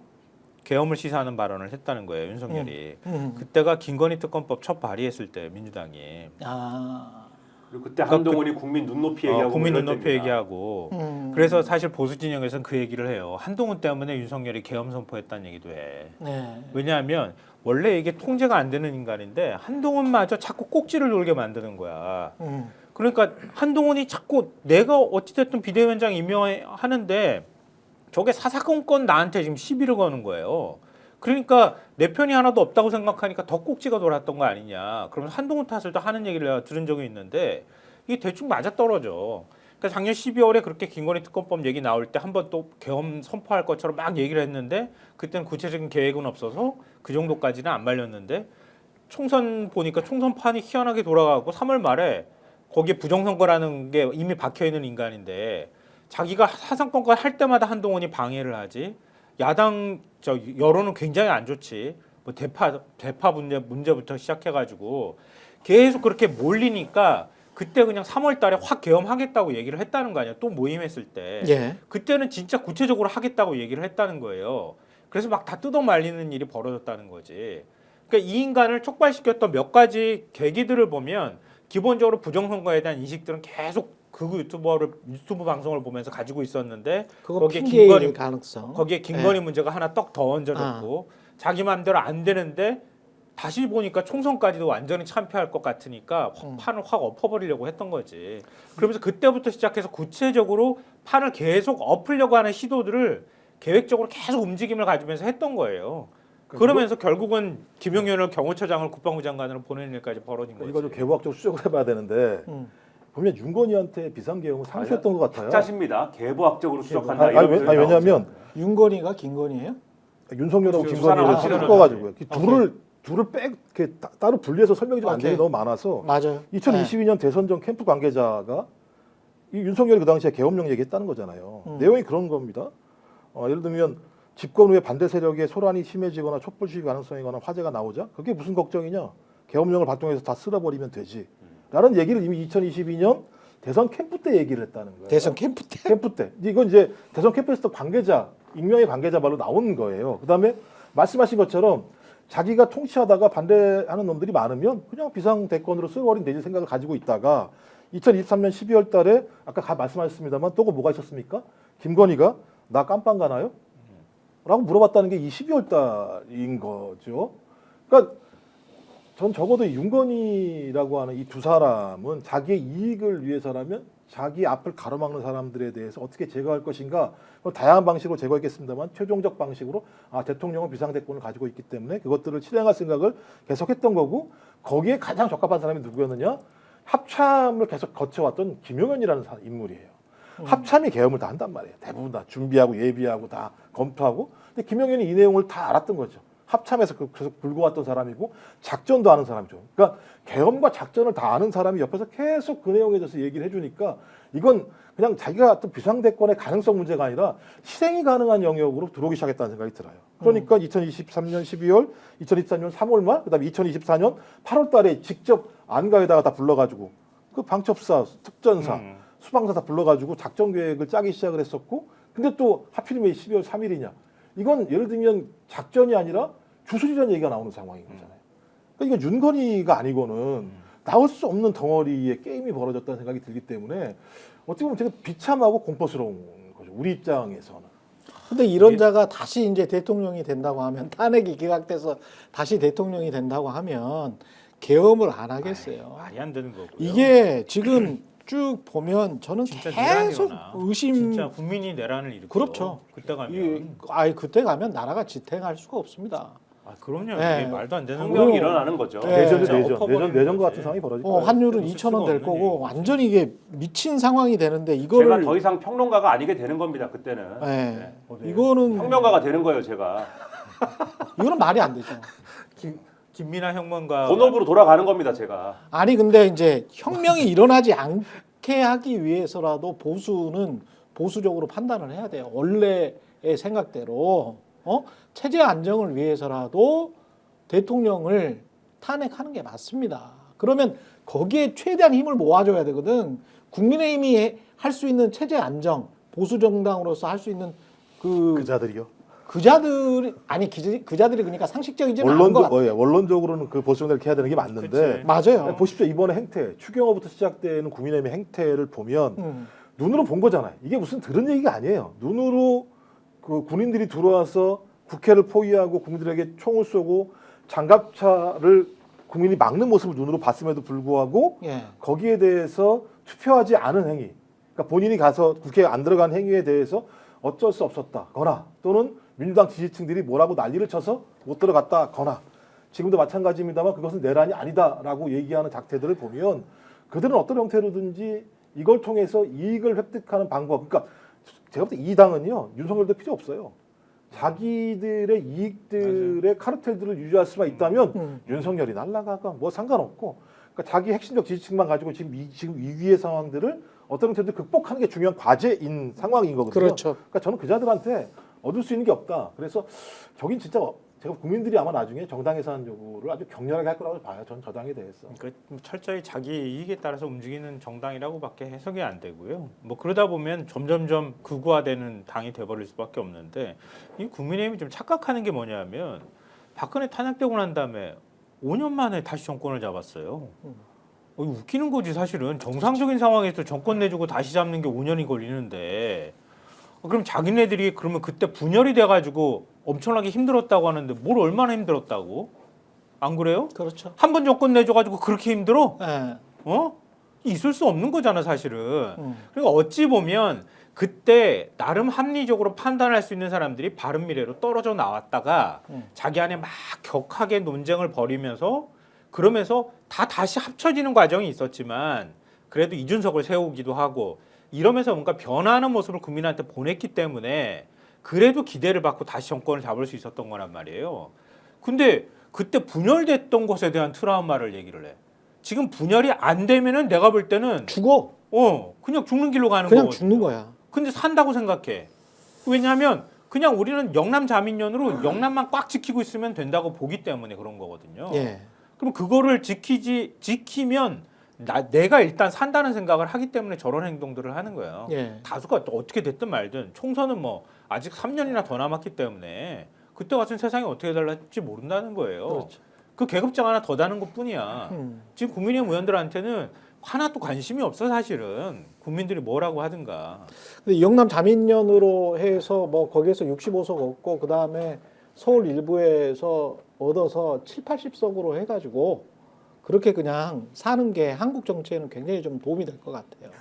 계엄을 시사하는 발언을 했다는 거예요. 윤석열이. 음. 그때가 김건희 특검법 첫 발의했을 때 민주당이 아. 그리고 그때 한동훈이 국민 눈높이 얘기하고 국민 그럴 눈높이 때입니다. 얘기하고 음. 그래서 사실 보수 진영에서는 그 얘기를 해요. 한동훈 때문에 윤석열이 계엄 선포했다는 얘기도 해. 네. 왜냐하면 원래 이게 통제가 안 되는 인간인데 한동훈마저 자꾸 꼭지를 돌게 만드는 거야. 그러니까 한동훈이 자꾸 내가 어찌됐든 비대위원장 임명하는데 저게 사사건건 나한테 지금 시비를 거는 거예요. 그러니까 내 편이 하나도 없다고 생각하니까 더 꼭지가 돌았던 거 아니냐. 그러면서 한동훈 탓을 또 하는 얘기를 내가 들은 적이 있는데 이게 대충 맞아떨어져. 그러니까 작년 12월에 그렇게 김건희 특검법 얘기 나올 때 한번 또 계엄 선포할 것처럼 막 얘기를 했는데 그때는 구체적인 계획은 없어서 그 정도까지는 안 말렸는데 총선 보니까 총선판이 희한하게 돌아가고 3월 말에 거기에 부정선거라는 게 이미 박혀있는 인간인데 자기가 사상권과 할 때마다 한동훈이 방해를 하지. 야당 여론은 굉장히 안 좋지. 뭐 대파 문제부터 시작해가지고 계속 그렇게 몰리니까 그때 그냥 3월달에 확 계엄하겠다고 얘기를 했다는 거 아니야. 또 모임했을 때 예. 그때는 진짜 구체적으로 하겠다고 얘기를 했다는 거예요. 그래서 막 다 뜯어 말리는 일이 벌어졌다는 거지. 그러니까 이 인간을 촉발시켰던 몇 가지 계기들을 보면 기본적으로 부정선거에 대한 인식들은 계속 그 유튜브 방송을 보면서 가지고 있었는데 그거 거기에 핑계일 가능성. 거기에 김건희 문제가 하나 떡 더 얹어졌고 자기 마음대로 안 되는데 다시 보니까 총선까지도 완전히 참패할 것 같으니까 판을 확 엎어버리려고 했던 거지. 그러면서 그때부터 시작해서 구체적으로 판을 계속 엎으려고 하는 시도들을 계획적으로 계속 움직임을 가지면서 했던 거예요. 그러면서 결국은 김용현을 경호처장을 국방부 장관으로 보내는 일까지 벌어진 거지. 이거 좀 개부학적으로 수정을 해봐야 되는데 보면 윤건희한테 비상계엄을 상수했던 것 같아요. 학자십니다. 개보학적으로 수정한다. 아니, 이런 표현이 왜냐하면 나오죠. 윤건희가 김건희예요? 윤석열하고 그렇죠. 김건희를 사람을 섞어가지고 오케이. 둘을 이렇게 따로 분리해서 설명이 좀 안 되는 게 오케이. 너무 많아서 맞아요. 2022년 대선 전 캠프 관계자가 이 윤석열이 그 당시에 계엄령 얘기했다는 거잖아요. 내용이 그런 겁니다. 예를 들면 집권 후에 반대 세력의 소란이 심해지거나 촛불 시위 가능성이거나 화재가 나오자 그게 무슨 걱정이냐? 계엄령을 발동해서 다 쓸어버리면 되지. 라는 얘기를 이미 2022년 대선 캠프 때 얘기를 했다는 거예요. 대선 캠프 때. 캠프 때. 이건 이제 대선 캠프에서 관계자, 익명의 관계자 말로 나온 거예요. 그다음에 말씀하신 것처럼 자기가 통치하다가 반대하는 놈들이 많으면 그냥 비상대권으로 쓸어버리면 되지 생각을 가지고 있다가 2023년 12월 달에 아까 말씀하셨습니다만 또 뭐가 있었습니까? 김건희가 나 깜빵 가나요? 라고 물어봤다는 게 이 12월 달인 거죠. 그러니까 전 적어도 윤건희라고 하는 이 두 사람은 자기의 이익을 위해서라면 자기 앞을 가로막는 사람들에 대해서 어떻게 제거할 것인가 다양한 방식으로 제거했겠습니다만 최종적 방식으로 대통령은 비상대권을 가지고 있기 때문에 그것들을 실행할 생각을 계속했던 거고 거기에 가장 적합한 사람이 누구였느냐? 합참을 계속 거쳐왔던 김용현이라는 인물이에요. 합참이 계엄을 다 한단 말이에요. 대부분 다 준비하고 예비하고 다 검토하고. 근데 김용현이 이 내용을 다 알았던 거죠. 합참에서 계속 불고 왔던 사람이고 작전도 아는 사람이죠. 그러니까 계엄과 작전을 다 아는 사람이 옆에서 계속 그 내용에 대해서 얘기를 해주니까 이건 그냥 자기가 어떤 비상대권의 가능성 문제가 아니라 실행이 가능한 영역으로 들어오기 시작했다는 생각이 들어요. 그러니까 2023년 12월, 2023년 3월 말, 그다음에 2024년 8월 달에 직접 안가에다가 다 불러가지고 그 방첩사, 특전사, 수방사 다 불러가지고 작전 계획을 짜기 시작을 했었고 근데 또 하필이면 12월 3일이냐. 이건 예를 들면 작전이 아니라 주술이라는 얘기가 나오는 상황인 거잖아요. 그러니까 이건 윤건희가 아니고는 나올 수 없는 덩어리의 게임이 벌어졌다는 생각이 들기 때문에 어떻게 보면 되게 비참하고 공포스러운 거죠. 우리 입장에서는. 근데 이런 자가 다시 이제 대통령이 된다고 하면 탄핵이 기각돼서 다시 대통령이 된다고 하면 계엄을 안 하겠어요. 말이 안 되는 거고요. 이게 지금 쭉 보면 저는 진짜 계속 내란이거나 의심. 진짜 국민이 내란을 일으켜. 그렇죠. 그때 가면 그때 가면 나라가 지탱할 수가 없습니다. 아, 그럼요. 네. 이게 말도 안 되는 혁명이 거예요. 일어나는 거죠. 네. 내전이 진짜 내전, 엎어버리는 내전과 거지. 같은 상황이 벌어질 거예요. 환율은 없을 2,000원 될 수가 없는 거고 얘기지. 완전히 이게 미친 상황이 되는데 제가 이거를 더 이상 평론가가 아니게 되는 겁니다. 그때는. 네. 네. 이거는 혁명가가 되는 거예요. 제가 이거는 말이 안 되죠. 김민하 혁명가 본업으로 돌아가는 겁니다. 제가. 아니 근데 이제 혁명이 일어나지 않게 하기 위해서라도 보수는 보수적으로 판단을 해야 돼요. 원래의 생각대로 체제 안정을 위해서라도 대통령을 탄핵하는 게 맞습니다. 그러면 거기에 최대한 힘을 모아줘야 되거든. 국민의힘이 할 수 있는 체제 안정, 보수 정당으로서 할 수 있는 그자들이요. 그자들이 아니 그자들이 그러니까 상식적이지는 않은 것 같아요. 원론적으로는 그 보수정당을 이렇게 해야 되는 게 맞는데 그치. 맞아요. 보십시오. 이번에 행태 추경호부터 시작되는 국민의힘의 행태를 보면 눈으로 본 거잖아요. 이게 무슨 들은 얘기가 아니에요. 눈으로 그 군인들이 들어와서 국회를 포위하고 국민들에게 총을 쏘고 장갑차를 국민이 막는 모습을 눈으로 봤음에도 불구하고 예. 거기에 대해서 투표하지 않은 행위, 그러니까 본인이 가서 국회에 안 들어간 행위에 대해서 어쩔 수 없었다거나 또는 민주당 지지층들이 뭐라고 난리를 쳐서 못 들어갔다거나 지금도 마찬가지입니다만 그것은 내란이 아니다라고 얘기하는 작태들을 보면 그들은 어떤 형태로든지 이걸 통해서 이익을 획득하는 방법, 그러니까 제가 볼 때 이 당은요 윤석열도 필요 없어요. 자기들의 이익들의 카르텔들을 유지할 수만 있다면 윤석열이 날아가가 뭐 상관없고, 그러니까 자기 핵심적 지지층만 가지고 지금 위기의 상황들을 어떤 형태든 극복하는 게 중요한 과제인 상황인 거거든요. 그렇죠. 그러니까 저는 그자들한테 얻을 수 있는 게 없다. 그래서 저긴 진짜 제가 국민들이 아마 나중에 정당 해산 요구를 아주 격렬하게 할 거라고 봐요. 전 저 당에 대해서. 그러니까 철저히 자기 이익에 따라서 움직이는 정당이라고밖에 해석이 안 되고요. 뭐 그러다 보면 점점점 극우화되는 당이 돼버릴 수밖에 없는데 이 국민의힘이 좀 착각하는 게 뭐냐면 박근혜 탄핵되고 난 다음에 5년 만에 다시 정권을 잡았어요. 웃기는 거지 사실은. 정상적인 상황에서 정권 내주고 다시 잡는 게 5년이 걸리는데 그럼 자기네들이 그러면 그때 분열이 돼가지고 엄청나게 힘들었다고 하는데 뭘 얼마나 힘들었다고? 안 그래요? 그렇죠. 한 번 정권 내줘가지고 그렇게 힘들어? 예. 있을 수 없는 거잖아 사실은. 그러니까 어찌 보면 그때 나름 합리적으로 판단할 수 있는 사람들이 바른미래로 떨어져 나왔다가 자기 안에 막 격하게 논쟁을 벌이면서 그러면서 다시 합쳐지는 과정이 있었지만 그래도 이준석을 세우기도 하고 이러면서 뭔가 변화하는 모습을 국민한테 보냈기 때문에 그래도 기대를 받고 다시 정권을 잡을 수 있었던 거란 말이에요. 근데 그때 분열됐던 것에 대한 트라우마를 얘기를 해. 지금 분열이 안 되면은 내가 볼 때는 죽어. 그냥 죽는 길로 가는 그냥 거거든요. 죽는 거야. 근데 산다고 생각해. 왜냐하면 그냥 우리는 영남 자민련으로 영남만 꽉 지키고 있으면 된다고 보기 때문에 그런 거거든요. 예. 그럼 그거를 지키면 내가 일단 산다는 생각을 하기 때문에 저런 행동들을 하는 거예요. 예. 다수가 또 어떻게 됐든 말든 총선은 뭐 아직 3년이나 더 남았기 때문에 그때 같은 세상이 어떻게 달라질지 모른다는 거예요. 그렇죠. 그 계급장 하나 더 다는 것뿐이야. 지금 국민의힘 의원들한테는 하나도 관심이 없어 사실은. 국민들이 뭐라고 하든가. 근데 영남 자민련으로 해서 뭐 거기에서 65석 얻고 그 다음에 서울 일부에서 얻어서 7, 80석으로 해가지고 그렇게 그냥 사는 게 한국 정치에는 굉장히 좀 도움이 될 것 같아요.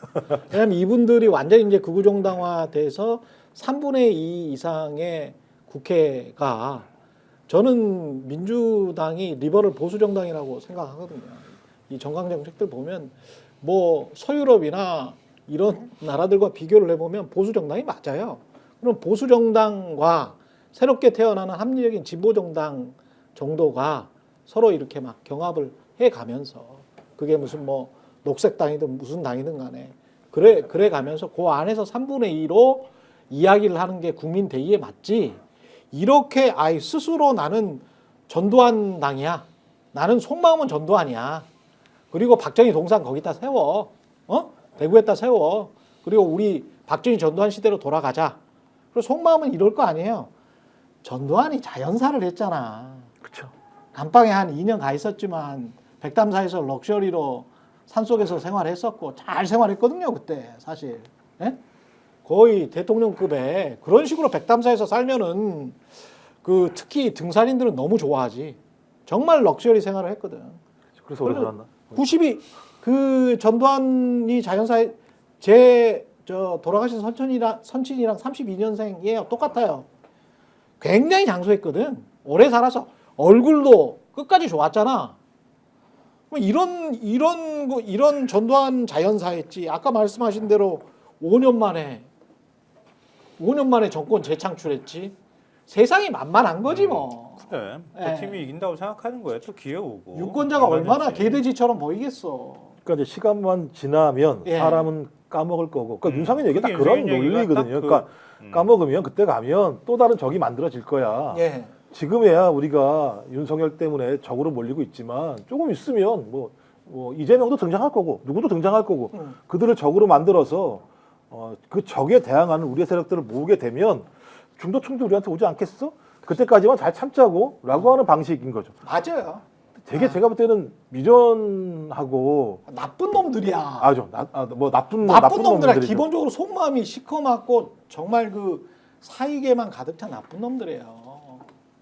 왜냐하면 이분들이 완전히 이제 극우 정당화돼서 3분의 2 이상의 국회가 저는 민주당이 리버럴 보수 정당이라고 생각하거든요. 이 정강 정책들 보면 뭐 서유럽이나 이런 나라들과 비교를 해보면 보수 정당이 맞아요. 그럼 보수 정당과 새롭게 태어나는 합리적인 진보 정당 정도가 서로 이렇게 막 경합을 해가면서 그게 무슨 뭐 녹색당이든 무슨 당이든 간에 그래 가면서 그 안에서 3분의 2로 이야기를 하는 게 국민 대의에 맞지. 이렇게 스스로 나는 전두환 당이야. 나는 속마음은 전두환이야. 그리고 박정희 동상 거기다 세워. 대구에다 세워. 그리고 우리 박정희 전두환 시대로 돌아가자. 그리고 속마음은 이럴 거 아니에요. 전두환이 자연사를 했잖아. 그렇죠. 감방에 한 2년 가 있었지만 백담사에서 럭셔리로 산속에서 생활했었고 잘 생활했거든요. 그때 사실. 예? 거의 대통령급에 그런 식으로 백담사에서 살면은 그 특히 등산인들은 너무 좋아하지. 정말 럭셔리 생활을 했거든. 그래서 오래 살았나? 92 그 전두환이 자연사에 돌아가신 선친이랑 32년생이에요. 똑같아요. 굉장히 장수했거든. 오래 살아서 얼굴도 끝까지 좋았잖아. 이런 전두환 자연사했지. 아까 말씀하신 대로 5년 만에 정권 재창출했지. 세상이 만만한 거지 뭐. 그래. 예. 그 팀이 이긴다고 생각하는 거야. 또 기회 오고. 유권자가 얼마나 얼마든지. 개돼지처럼 보이겠어. 그러니까 이제 시간만 지나면 예. 사람은 까먹을 거고. 그러니까 윤상현 얘기가 다 그게 그런 윤상현 얘기가 논리거든요. 딱 그- 그러니까 까먹으면 그때 가면 또 다른 적이 만들어질 거야. 예. 지금에야 우리가 윤석열 때문에 적으로 몰리고 있지만 조금 있으면 뭐 이재명도 등장할 거고 누구도 등장할 거고 그들을 적으로 만들어서 그 적에 대항하는 우리의 세력들을 모으게 되면 중도 충돌 우리한테 오지 않겠어? 그때까지만 잘 참자고라고 하는 방식인 거죠. 맞아요. 되게 제가 볼 때는 미전하고 나쁜 놈들이야. 뭐 나쁜 나쁜 놈들이야. 놈들이죠. 기본적으로 속마음이 시커멓고 정말 그 사익에만 가득 찬 나쁜 놈들이에요.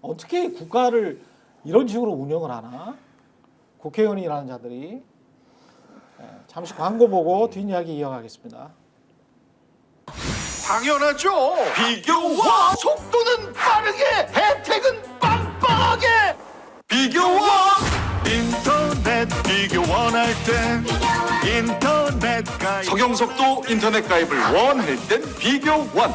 어떻게 국가를 이런 식으로 운영을 하나? 국회의원이라는 자들이. 잠시 광고 보고 뒷이야기 이어가겠습니다. 당연하죠. 비교와 속도는 빠르게, 혜택은 빵빵하게. 비교와 인터넷 비교 원할 땐 인터넷 가입. 서경석도 인터넷 가입을 원할 땐 비교원.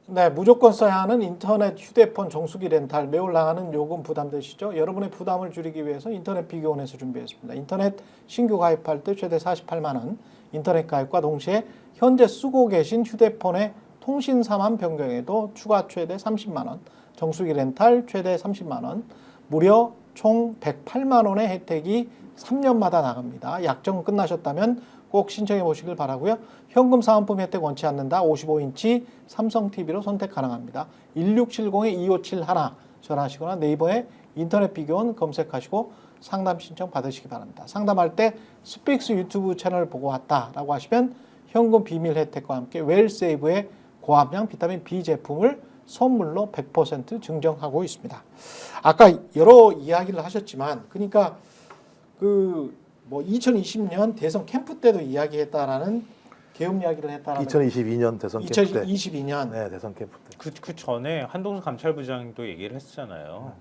네, 무조건 써야 하는 인터넷 휴대폰 정수기 렌탈 매월 나가는 요금 부담되시죠? 여러분의 부담을 줄이기 위해서 인터넷 비교원에서 준비했습니다. 인터넷 신규 가입할 때 최대 48만 원, 인터넷 가입과 동시에 현재 쓰고 계신 휴대폰의 통신사만 변경해도 추가 최대 30만 원, 정수기 렌탈 최대 30만 원, 무려 총 108만 원의 혜택이 3년마다 나갑니다. 약정 끝나셨다면 꼭 신청해 보시길 바라고요. 현금 사은품 혜택 원치 않는다. 55인치 삼성 TV로 선택 가능합니다. 1670-2571 전화하시거나 네이버에 인터넷 비교원 검색하시고 상담 신청 받으시기 바랍니다. 상담할 때 스픽스 유튜브 채널 보고 왔다라고 하시면 현금 비밀 혜택과 함께 웰세이브의 고함량 비타민 B 제품을 선물로 100% 증정하고 있습니다. 아까 여러 이야기를 하셨지만 그러니까 그 뭐 2020년 대선 캠프 때도 이야기했다라는 계엄 이야기를 했다라는 2022년 대선 캠프 때. 2022년 네, 대선 캠프 때. 그 전에 한동수 감찰부장도 얘기를 했잖아요.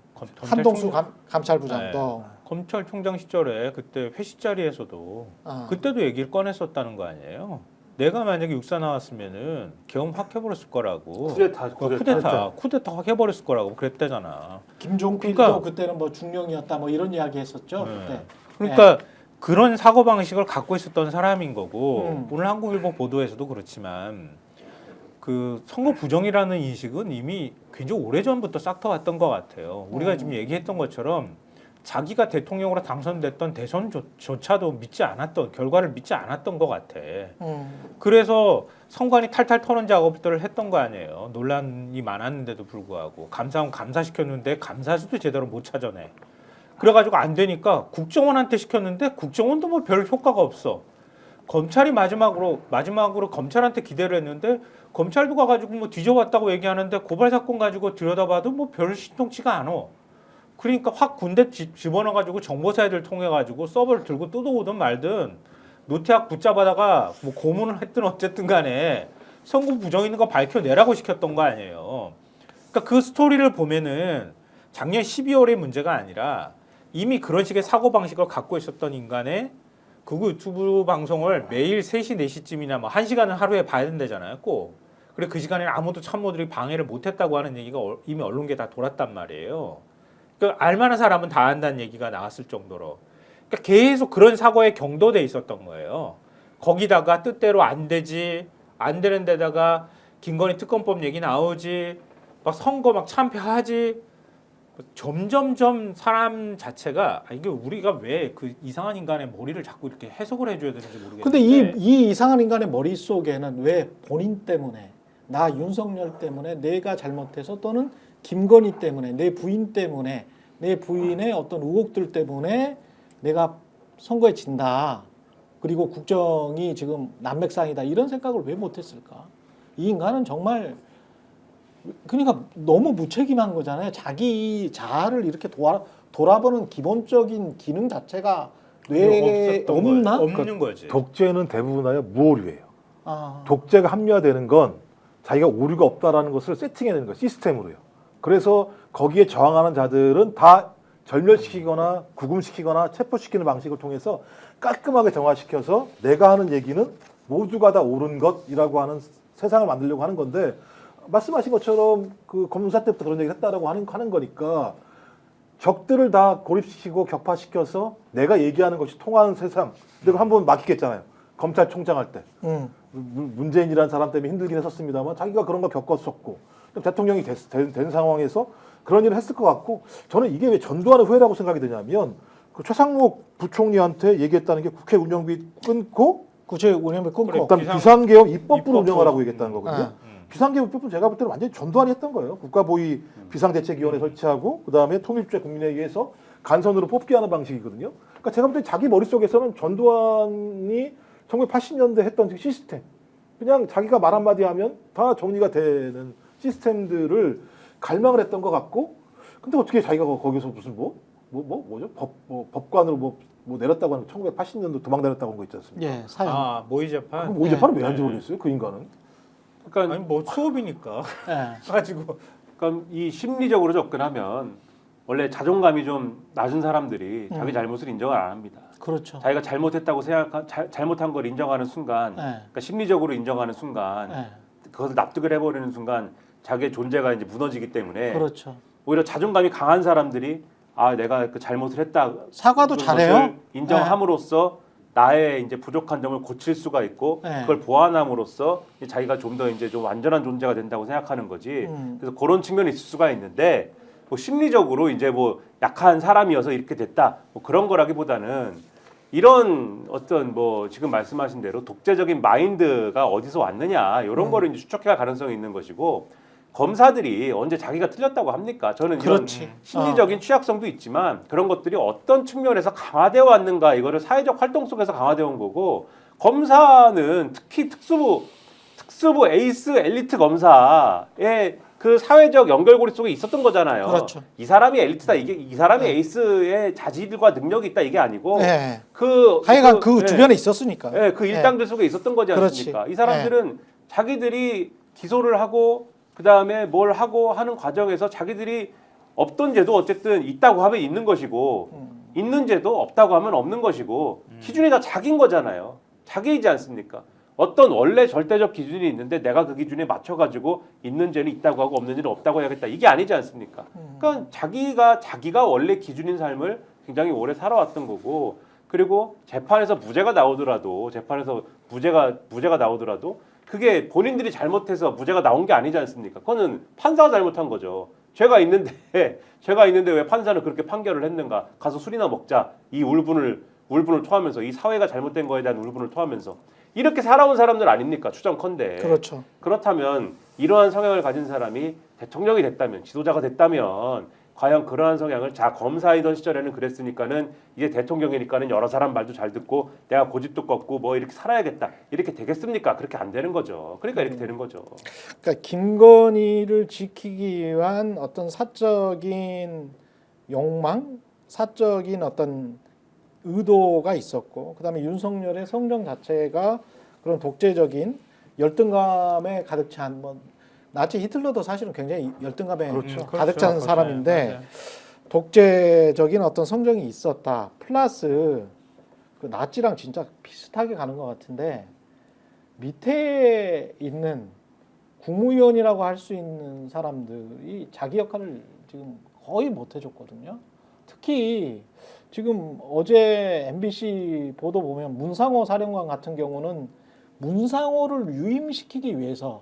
한동수 감찰부장도 검찰총장 시절에 그때 회식 자리에서도 그때도 얘기를 꺼냈었다는 거 아니에요. 내가 만약에 육사 나왔으면은 계엄 확 해버렸을 거라고. 쿠데타 확 해버렸을 거라고 그랬대잖아. 김종필도 그러니까- 그때는 뭐 중령이었다 뭐 이런 이야기 했었죠. 네. 그때. 그러니까 그런 사고 방식을 갖고 있었던 사람인 거고 음. 오늘 한국일보 보도에서도 그렇지만 그 선거 부정이라는 인식은 이미 굉장히 오래전부터 싹터왔던 것 같아요. 우리가 지금 얘기했던 것처럼 자기가 대통령으로 당선됐던 대선조차도 믿지 않았던 결과를 믿지 않았던 것 같아. 그래서 선관위 탈탈 터는 작업들을 했던 거 아니에요. 논란이 많았는데도 불구하고 감사원 감사시켰는데 감사수도 제대로 못 찾아내. 그래가지고 안 되니까 국정원한테 시켰는데 국정원도 뭐 별 효과가 없어. 검찰이 마지막으로 검찰한테 기대를 했는데 검찰도 가가지고 뭐 뒤져봤다고 얘기하는데 고발 사건 가지고 들여다봐도 뭐 별 신통치가 않아. 그러니까 확 군대 집어넣어가지고 정보사애들 통해가지고 서버를 들고 뜯어오든 말든 노태악 붙잡아다가 뭐 고문을 했든 어쨌든 간에 선거 부정 있는 거 밝혀내라고 시켰던 거 아니에요. 그러니까 그 스토리를 보면은 작년 12월의 문제가 아니라 이미 그런 식의 사고방식을 갖고 있었던 인간의 그 유튜브 방송을 매일 3시, 4시쯤이나 뭐 1시간은 하루에 봐야 된다잖아요. 꼭. 그래 그 시간에는 아무도 참모들이 방해를 못했다고 하는 얘기가 이미 언론계에 다 돌았단 말이에요. 그러니까 알만한 사람은 다 안다는 얘기가 나왔을 정도로. 그러니까 계속 그런 사고에 경도돼 있었던 거예요. 거기다가 뜻대로 안 되지, 안 되는 데다가 김건희 특검법 얘기 나오지, 막 선거 막 참패하지. 점점점 사람 자체가 이게 우리가 왜 그 이상한 인간의 머리를 자꾸 이렇게 해석을 해줘야 되는지 모르겠는데. 근데 이 이상한 인간의 머릿속에는 왜 본인 때문에 나 윤석열 때문에 내가 잘못해서 또는 김건희 때문에 내 부인 때문에 내 부인의 어떤 의혹들 때문에 내가 선거에 진다. 그리고 국정이 지금 난맥상이다. 이런 생각을 왜 못했을까? 이 인간은 정말 그러니까 너무 무책임한 거잖아요. 자기 자아를 이렇게 돌아보는 기본적인 기능 자체가 뇌에 없나? 없는 거지. 독재는 대부분 무오류예요. 아. 독재가 합리화되는 건 자기가 오류가 없다라는 것을 세팅해내는 거예요. 시스템으로요. 그래서 거기에 저항하는 자들은 다 절멸시키거나 구금시키거나 체포시키는 방식을 통해서 깔끔하게 정화시켜서 내가 하는 얘기는 모두가 다 옳은 것이라고 하는 세상을 만들려고 하는 건데, 말씀하신 것처럼 그 검사 때부터 그런 얘기를 했다라고 하는 거니까 적들을 다 고립시키고 격파시켜서 내가 얘기하는 것이 통하는 세상, 내가 한번 맡기겠잖아요. 검찰총장 할 때. 문재인이라는 사람 때문에 힘들긴 했었습니다만 자기가 그런 거 겪었었고 대통령이 된 상황에서 그런 일을 했을 것 같고, 저는 이게 왜 전두환의 후회라고 생각이 드냐면 그 최상목 부총리한테 얘기했다는 게 국회 운영비 끊고 구체 운영비 끊고 그래, 일단 비상계엄 입법부를 입법부. 운영하라고 얘기했다는 거거든요. 네. 비상계엄 입법부는 제가 볼 때는 완전히 전두환이 했던 거예요. 국가보위 비상대책위원회 설치하고 그다음에 통일주의 국민회의에서 간선으로 뽑게 하는 방식이거든요. 그러니까 제가 볼 때 자기 머릿속에서는 전두환이 1980년대 했던 그 시스템, 그냥 자기가 말 한마디 하면 다 정리가 되는 시스템들을 갈망을 했던 것 같고, 근데 어떻게 자기가 거기서 무슨 뭐죠? 법관으로 뭐 내렸다고 하는 1980년도 도망 다녔다고 한 거 있지 않습니까? 예, 사연. 아 모의 재판. 그럼 모의 재판을 왜 네. 하는지 모르겠어요. 그 인간은. 그러니까, 아니 뭐 수업이니까 예. 가지고 그러니까 이 심리적으로 접근하면 원래 자존감이 좀 낮은 사람들이 자기 잘못을 인정을 안 합니다. 그렇죠. 자기가 잘못했다고 잘못한 걸 인정하는 순간, 네. 그러니까 심리적으로 인정하는 순간, 예. 그것을 납득을 해버리는 순간 자기의 존재가 이제 무너지기 때문에 그렇죠. 오히려 자존감이 강한 사람들이 아 내가 그 잘못을 했다 사과도 그런 잘해요. 것을 인정함으로써 나의 이제 부족한 점을 고칠 수가 있고 네. 그걸 보완함으로써 이제 자기가 좀 더 이제 좀 완전한 존재가 된다고 생각하는 거지. 그래서 그런 측면이 있을 수가 있는데 뭐 심리적으로 이제 뭐 약한 사람이어서 이렇게 됐다 뭐 그런 거라기보다는 이런 어떤 뭐 지금 말씀하신 대로 독재적인 마인드가 어디서 왔느냐 이런 거를 이제 추적해갈 가능성이 있는 것이고, 검사들이 언제 자기가 틀렸다고 합니까? 저는 이런 그렇지. 심리적인 취약성도 있지만 그런 것들이 어떤 측면에서 강화되어 왔는가, 이거를 사회적 활동 속에서 강화되어 온 거고, 검사는 특히 특수부 에이스 엘리트 검사의 그 사회적 연결고리 속에 있었던 거잖아요. 그렇죠. 이 사람이 엘리트다, 이게 이 사람이 에이스의 자질과 능력이 있다 이게 아니고 예. 그 하여간 그 예, 주변에 있었으니까. 예, 그 일당들 속에 있었던 거지 그렇지. 않습니까? 이 사람들은 자기들이 기소를 하고 그 다음에 뭘 하고 하는 과정에서 자기들이 없던 죄도 어쨌든 있다고 하면 있는 것이고 있는 죄도 없다고 하면 없는 것이고 기준이 다 자기인 거잖아요. 자기이지 않습니까? 어떤 원래 절대적 기준이 있는데 내가 그 기준에 맞춰가지고 있는 죄는 있다고 하고 없는 죄는 없다고 해야겠다. 이게 아니지 않습니까? 그러니까 자기가 원래 기준인 삶을 굉장히 오래 살아왔던 거고, 그리고 재판에서 무죄가 나오더라도 무죄가 나오더라도 그게 본인들이 잘못해서 무죄가 나온 게 아니지 않습니까? 그거는 판사가 잘못한 거죠. 죄가 있는데 왜 판사는 그렇게 판결을 했는가? 가서 술이나 먹자. 이 울분을 토하면서, 이 사회가 잘못된 거에 대한 울분을 토하면서 이렇게 살아온 사람들 아닙니까? 추정컨대. 그렇죠. 그렇다면 이러한 성향을 가진 사람이 대통령이 됐다면, 지도자가 됐다면 과연 그러한 성향을 검사이던 시절에는 그랬으니까는 이제 대통령이니까는 여러 사람 말도 잘 듣고 내가 고집도 꺾고 뭐 이렇게 살아야겠다 이렇게 되겠습니까? 그렇게 안 되는 거죠. 그러니까 이렇게 되는 거죠. 그러니까 김건희를 지키기 위한 어떤 사적인 욕망, 사적인 어떤 의도가 있었고, 그다음에 윤석열의 성정 자체가 그런 독재적인 열등감에 가득 찬, 뭐 나치 히틀러도 사실은 굉장히 열등감에 가득 찬 그렇죠. 사람인데 맞아요. 독재적인 어떤 성정이 있었다. 플러스 그 나치랑 진짜 비슷하게 가는 것 같은데 밑에 있는 국무위원이라고 할 수 있는 사람들이 자기 역할을 지금 거의 못 해줬거든요. 특히 지금 어제 MBC 보도 보면 문상호 사령관 같은 경우는 문상호를 유임시키기 위해서,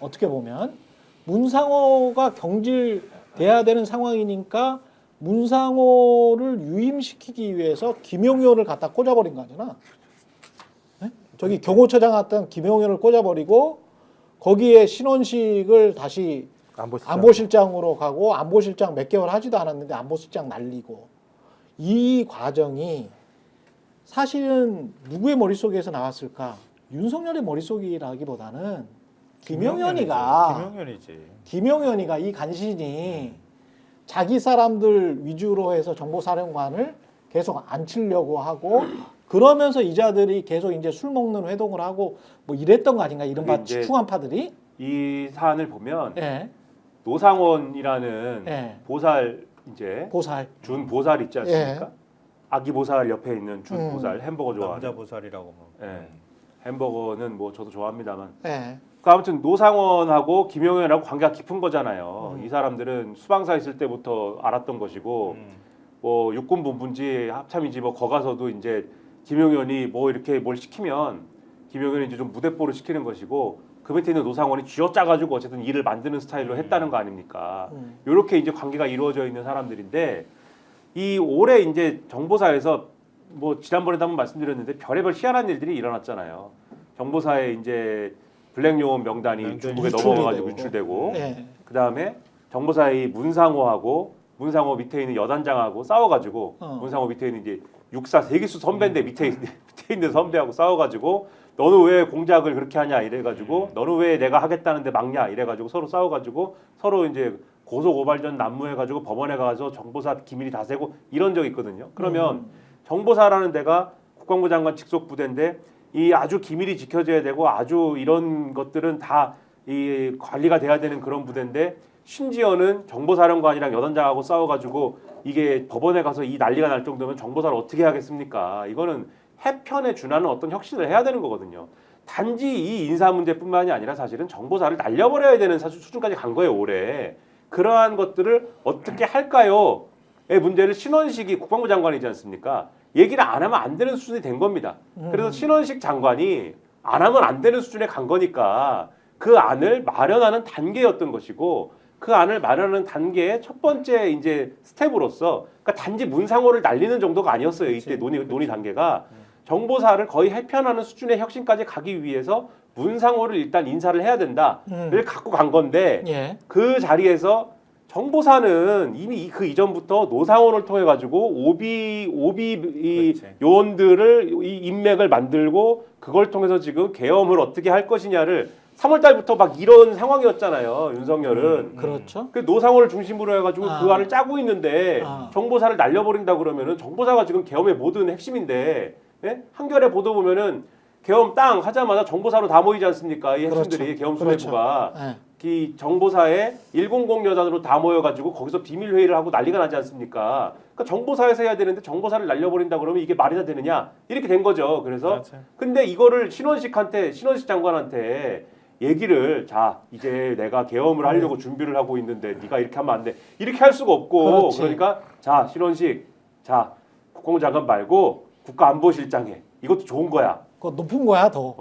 어떻게 보면 문상호가 경질돼야 되는 상황이니까 문상호를 유임시키기 위해서 김용현을 갖다 꽂아버린 거잖아. 네? 저기 경호처장 갔던 김용현을 꽂아버리고 거기에 신원식을 다시 안보실장으로 가고, 안보실장 몇 개월 하지도 않았는데 안보실장 날리고, 이 과정이 사실은 누구의 머릿속에서 나왔을까? 윤석열의 머릿속이라기보다는 김용현이가 이 간신히 자기 사람들 위주로 해서 정보사령관을 계속 앉히려고 하고, 그러면서 이자들이 계속 이제 술 먹는 회동을 하고 뭐 이랬던 거 아닌가, 이른바 이제 치풍한 파들이. 이 사안을 보면 예. 노상원이라는 예. 보살 이제 보살. 준 보살 있지 않습니까? 예. 아기 보살 옆에 있는 준 보살 햄버거 좋아하는. 남자 보살이라고 뭐. 예. 햄버거는 뭐 저도 좋아합니다만. 예. 그 아무튼 노상원하고 김용현하고 관계가 깊은 거잖아요. 이 사람들은 수방사 있을 때부터 알았던 것이고 뭐 육군본부인지 합참인지 뭐 거가서도 이제 김용현이 뭐 이렇게 뭘 시키면 김용현이 이제 좀 무대뽀를 시키는 것이고 그 밑에 있는 노상원이 쥐어짜가지고 어쨌든 일을 만드는 스타일로 했다는 거 아닙니까? 이렇게 이제 관계가 이루어져 있는 사람들인데 이 올해 이제 정보사에서 뭐 지난번에도 한번 말씀드렸는데 별의별 희한한 일들이 일어났잖아요. 정보사에 이제 블랙 요원 명단이 중국에 넘어가가지고 유출되고 예. 그 다음에 정보사의 문상호하고 문상호 밑에 있는 여단장하고 싸워가지고 문상호 밑에 있는 이제 육사 세기수 선배인데 밑에 있는 선배하고 싸워가지고 너는 왜 공작을 그렇게 하냐 이래가지고 너는 왜 내가 하겠다는데 막냐 이래가지고 서로 싸워가지고 서로 이제 고소 고발전 난무해가지고 법원에 가서 정보사 기밀이 다 새고 이런 적이 있거든요. 그러면 정보사라는 데가 국방부 장관 직속 부대인데 이 아주 기밀이 지켜져야 되고 아주 이런 것들은 다 이 관리가 돼야 되는 그런 부대인데 심지어는 정보사령관이랑 여단장하고 싸워가지고 이게 법원에 가서 이 난리가 날 정도면 정보사를 어떻게 하겠습니까? 이거는 해편에 준하는 어떤 혁신을 해야 되는 거거든요. 단지 이 인사 문제뿐만이 아니라 사실은 정보사를 날려버려야 되는 사실 수준까지 간 거예요 올해. 그러한 것들을 어떻게 할까요? 의 문제를 신원식이 국방부 장관이지 않습니까? 얘기를 안 하면 안 되는 수준이 된 겁니다. 그래서 신원식 장관이 안 하면 안 되는 수준에 간 거니까 그 안을 마련하는 단계였던 것이고 그 안을 마련하는 단계의 첫 번째 이제 스텝으로서 그러니까 단지 문상호를 날리는 정도가 아니었어요. 이때 논의 단계가 정보사를 거의 해편하는 수준의 혁신까지 가기 위해서 문상호를 일단 인사를 해야 된다를 갖고 간 건데 예. 그 자리에서 정보사는 이미 그 이전부터 노상원을 통해 가지고 오비 그렇지. 요원들을 이 인맥을 만들고 그걸 통해서 지금 계엄을 어떻게 할 것이냐를 3월 달부터 막 이런 상황이었잖아요. 윤석열은. 그렇죠. 그 노상원을 중심으로 해가지고 그 안을 짜고 있는데 정보사를 날려버린다 그러면은 정보사가 지금 계엄의 모든 핵심인데 예? 한겨레 보도 보면은 계엄 땅 하자마자 정보사로 다 모이지 않습니까? 이 핵심들이 그렇죠. 계엄 수뇌부가 그렇죠. 이 정보사에 100 여단으로 다 모여가지고 거기서 비밀 회의를 하고 난리가 나지 않습니까? 그러니까 정보사에서 해야 되는데 정보사를 날려버린다 그러면 이게 말이 다 되느냐 이렇게 된 거죠. 그래서 맞아요. 근데 이거를 신원식 장관한테 얘기를 자 이제 내가 계엄을 하려고 준비를 하고 있는데 네가 이렇게 하면 안 돼. 이렇게 할 수가 없고 그렇지. 그러니까 자 신원식 자 국방부 장관 말고 국가안보실장에 이것도 좋은 거야. 그거 높은 거야 더.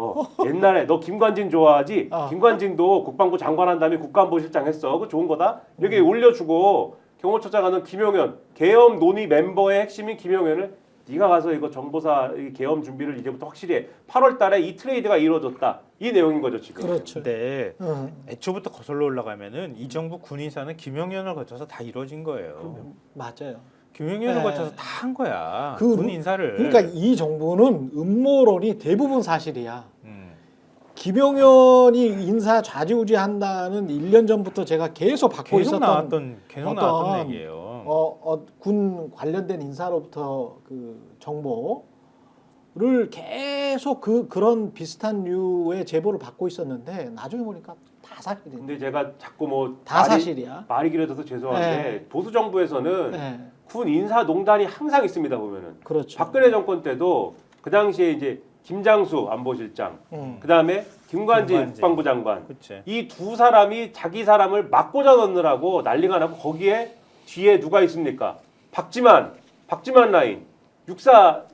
옛날에 너 김관진 좋아하지? 김관진도 국방부 장관 한 다음에 국가안보실장 했어. 그거 좋은 거다. 이렇게 올려주고 경호처장하는 김용현 계엄 논의 멤버의 핵심인 김용현을 네가 가서 이거 정보사 계엄 준비를 이제부터 확실히 해. 8월 달에 이 트레이드가 이루어졌다. 이 내용인 거죠 지금. 그렇죠. 근데 애초부터 거슬러 올라가면은 이 정부 군인사는 김용현을 거쳐서 다 이루어진 거예요. 맞아요. 김용현을 네. 거쳐서 다 한 거야. 그 군 인사를. 그러니까 이 정부는 음모론이 대부분 사실이야. 김용현이 인사 좌지우지한다는 1년 전부터 제가 계속 받고 계속 있었던 나왔던 얘기예요. 군 관련된 인사로부터 그 정보를 계속 그런 비슷한 류의 제보를 받고 있었는데 나중에 보니까 다 사실이야. 근데 제가 자꾸 뭐 다 사실이야. 말이 길어져서 죄송한데 네. 보수 정부에서는 네. 군 인사 농단이 항상 있습니다 보면은. 그렇죠. 박근혜 정권 때도 그 당시에 이제 김장수 안보실장, 그 다음에 김관진 국방부 장관, 그치. 이 두 사람이 자기 사람을 막 꽂아 넣느라고 난리가 나고 거기에 뒤에 누가 있습니까? 박지만 라인, 육사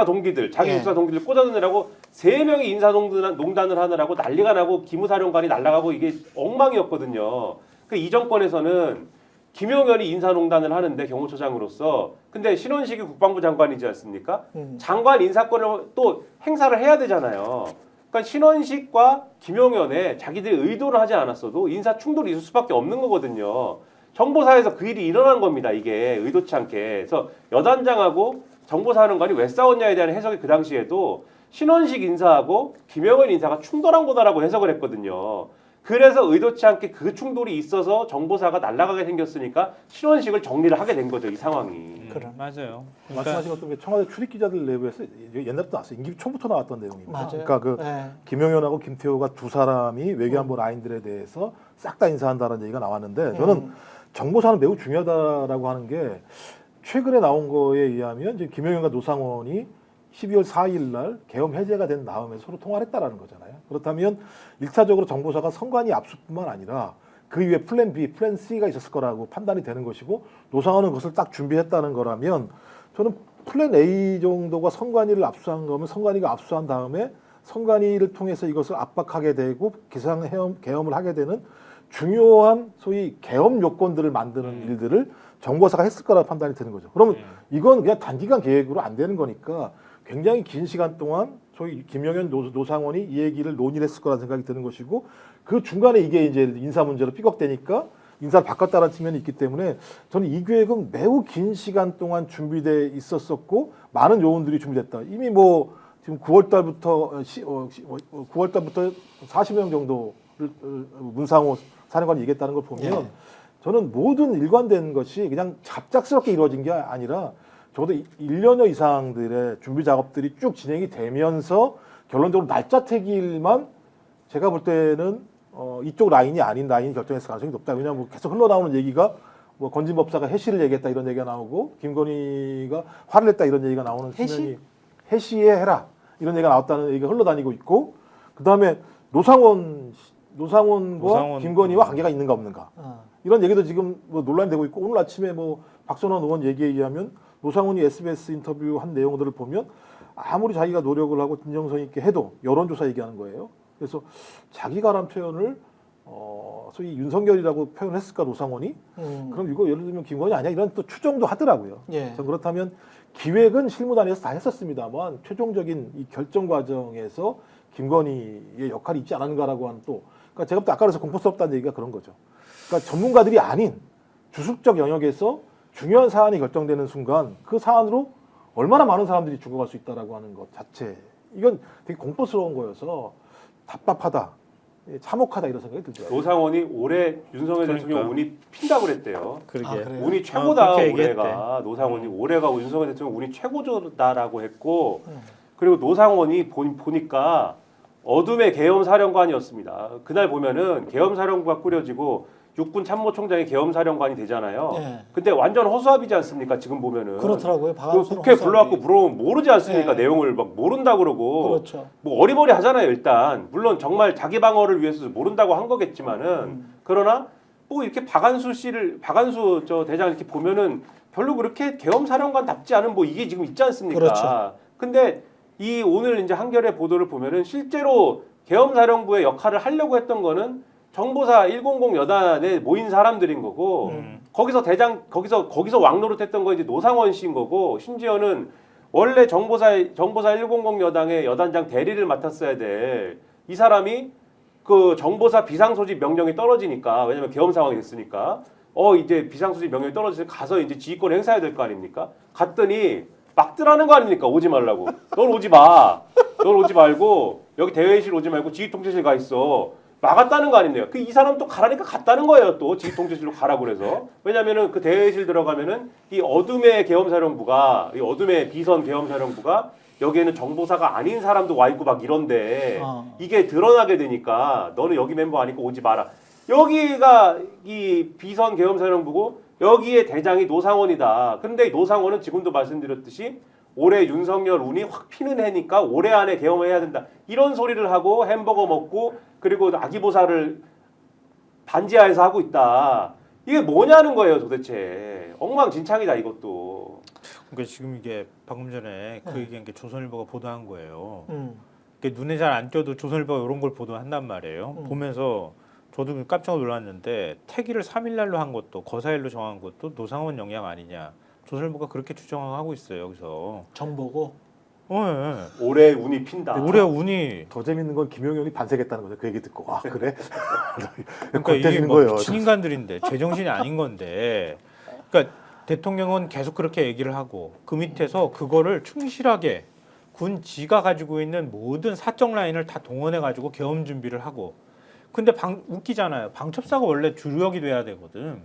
동기들, 자기 예. 육사 동기들 꽂아 넣느라고 3명이 인사농단을 하느라고 난리가 나고 기무사령관이 날아가고 이게 엉망이었거든요. 그 이 정권에서는 김용현이 인사농단을 하는데 경호처장으로서 근데 신원식이 국방부 장관이지 않습니까? 장관 인사권을 또 행사를 해야 되잖아요. 그러니까 신원식과 김용현에 자기들이 의도를 하지 않았어도 인사 충돌이 있을 수밖에 없는 거거든요. 정보사에서 그 일이 일어난 겁니다. 이게 의도치 않게. 그래서 여단장하고 정보사령관이 왜 싸웠냐에 대한 해석이 그 당시에도 신원식 인사하고 김용현 인사가 충돌한 거다라고 해석을 했거든요. 그래서 의도치 않게 그 충돌이 있어서 정보사가 날아가게 생겼으니까 신원식을 정리를 하게 된 거죠, 이 상황이. 그럼. 맞아요. 그러니까 말씀하신 것도 청와대 출입 기자들 내부에서 옛날부터 나왔어요. 임기 초부터 나왔던 내용입니다. 맞아요. 그러니까 그 네. 김용현하고 김태호가 두 사람이 외교안보 라인들에 대해서 싹 다 인사한다는 얘기가 나왔는데 저는 정보사는 매우 중요하다라고 하는 게 최근에 나온 거에 의하면 지금 김용현과 노상원이 12월 4일 날 계엄 해제가 된 다음에 서로 통화를 했다라는 거잖아요. 그렇다면 1차적으로 정보사가 선관위 압수뿐만 아니라 그 이후에 플랜 B, 플랜 C가 있었을 거라고 판단이 되는 것이고 노상원은 그것을 딱 준비했다는 거라면 저는 플랜 A 정도가 선관위를 압수한 거면 선관위가 압수한 다음에 선관위를 통해서 이것을 압박하게 되고 계엄을 하게 되는 중요한 소위 계엄 요건들을 만드는 일들을 정보사가 했을 거라 판단이 되는 거죠. 그러면 이건 그냥 단기간 계획으로 안 되는 거니까 굉장히 긴 시간 동안 소위 김용현 노상원이 이 얘기를 논의를 했을 거라는 생각이 드는 것이고 그 중간에 이게 이제 인사 문제로 삐걱대니까 인사를 바꿨다는 측면이 있기 때문에 저는 이 계획은 매우 긴 시간 동안 준비돼 있었었고 많은 요원들이 준비됐다. 이미 뭐 지금 9월 달부터 40여 명 정도를 문상호 사령관이 얘기했다는 걸 보면 예. 저는 모든 일관된 것이 그냥 갑작스럽게 이루어진 게 아니라 적어도 1년여 이상들의 준비 작업들이 쭉 진행이 되면서 결론적으로 날짜 태길만 제가 볼 때는 이쪽 라인이 아닌 라인이 결정했을 가능성이 높다. 왜냐하면 뭐 계속 흘러나오는 얘기가 뭐 건진 법사가 해시를 얘기했다 이런 얘기가 나오고 김건희가 화를 냈다 이런 얘기가 나오는 측면이 해시에 해라 이런 얘기가 나왔다는 얘기가 흘러다니고 있고 그 다음에 노상원과 김건희와 관계가 있는가 없는가 이런 얘기도 지금 뭐 논란이 되고 있고 오늘 아침에 뭐 박선원 의원 얘기에 의하면 노상원이 SBS 인터뷰 한 내용들을 보면 아무리 자기가 노력을 하고 진정성 있게 해도 여론조사 얘기하는 거예요. 그래서 자기가란 표현을 소위 윤석열이라고 표현했을까 노상원이 그럼 이거 예를 들면 김건희 아니야 이런 또 추정도 하더라고요. 예. 전 그렇다면 기획은 실무단에서 다 했었습니다만 최종적인 이 결정 과정에서 김건희의 역할이 있지 않았는가라고 하는 또 그러니까 제가 또 아까 그래서 공포스럽다는 얘기가 그런 거죠. 그러니까 전문가들이 아닌 주술적 영역에서 중요한 사안이 결정되는 순간 그 사안으로 얼마나 많은 사람들이 죽어갈 수 있다라고 하는 것 자체 이건 되게 공포스러운 거여서 답답하다, 참혹하다 이런 생각이 들더라고요. 노상원이 올해 윤석열 그러니까. 대통령 운이 핀다고 그랬대요. 그러게. 아, 그래요? 운이 최고다 그렇게 올해가 노상원이 올해가 윤석열 대통령 운이 최고다라고 했고 그리고 노상원이 보니까 어둠의 계엄 사령관이었습니다. 그날 보면은 계엄 사령부가 꾸려지고 육군 참모총장이 계엄 사령관이 되잖아요. 예. 근데 완전 허수아비지 않습니까? 지금 보면은 그렇더라고요. 그 박한수는 국회 허수아비. 불러갖고 물어보면 모르지 않습니까? 예. 내용을 막 모른다 그러고 그렇죠. 뭐 어리버리 하잖아요. 일단 물론 정말 자기 방어를 위해서 모른다고 한 거겠지만은 그러나 뭐 이렇게 박한수 저 대장 이렇게 보면은 별로 그렇게 계엄 사령관답지 않은 뭐 이게 지금 있지 않습니까? 그렇죠. 근데 이 오늘 이제 한겨레 보도를 보면은 실제로 계엄 사령부의 역할을 하려고 했던 거는 정보사 100 여단에 모인 사람들인 거고 거기서 왕노릇했던 거 이제 노상원 씨인 거고 심지어는 원래 정보사 100 여당의 여단장 대리를 맡았어야 될 이 사람이 그 정보사 비상소집 명령이 떨어지니까 왜냐면 계엄 상황이 됐으니까 이제 비상소집 명령이 떨어져서 가서 이제 지휘권 행사해야 될 거 아닙니까? 갔더니 막 뜨라는 거 아닙니까? 오지 말라고. 넌 오지 마. 넌 오지 말고 여기 대회의실 오지 말고 지휘통제실 가 있어. 막았다는 거 아닙니까? 이 사람 또 가라니까 갔다는 거예요. 또 지휘통제실로 가라고 그래서. 왜냐면은 그 대회의실 들어가면은 이 어둠의 계엄사령부가 이 어둠의 비선 계엄사령부가 여기에는 정보사가 아닌 사람도 와 있고 막 이런데 이게 드러나게 되니까 너는 여기 멤버 아니고 오지 마라. 여기가 이 비선 계엄사령부고 여기에 대장이 노상원이다. 그런데 노상원은 지금도 말씀드렸듯이 올해 윤석열 운이 확 피는 해니까 올해 안에 계엄을 해야 된다. 이런 소리를 하고 햄버거 먹고 그리고 아기보살을 반지하에서 하고 있다. 이게 뭐냐는 거예요 도대체. 엉망진창이다 이것도. 그러니까 지금 이게 방금 전에 그 얘기한 게 조선일보가 보도한 거예요. 음. 그게 눈에 잘 안 띄어도 조선일보가 이런 걸 보도한단 말이에요. 보면서 저도 깜짝 놀랐는데 태기를 3일날로 한 것도 거사일로 정한 것도 노상원 영향 아니냐. 조선일보가 그렇게 추정하고 있어요. 여기서. 정보고. 네. 올해 운이 핀다. 올해 운이 더 재밌는 건 김용현이 반색했다는 거죠. 그 얘기 듣고 아 그래? 그러니까 이게 겉대는 뭐 거예요. 미친 인간들인데 제정신이 아닌 건데. 그러니까 대통령은 계속 그렇게 얘기를 하고 그 밑에서 그거를 충실하게 군 지가 가지고 있는 모든 사적 라인을 다 동원해 가지고 계엄 준비를 하고 근데 웃기잖아요. 방첩사가 원래 주력이 돼야 되거든.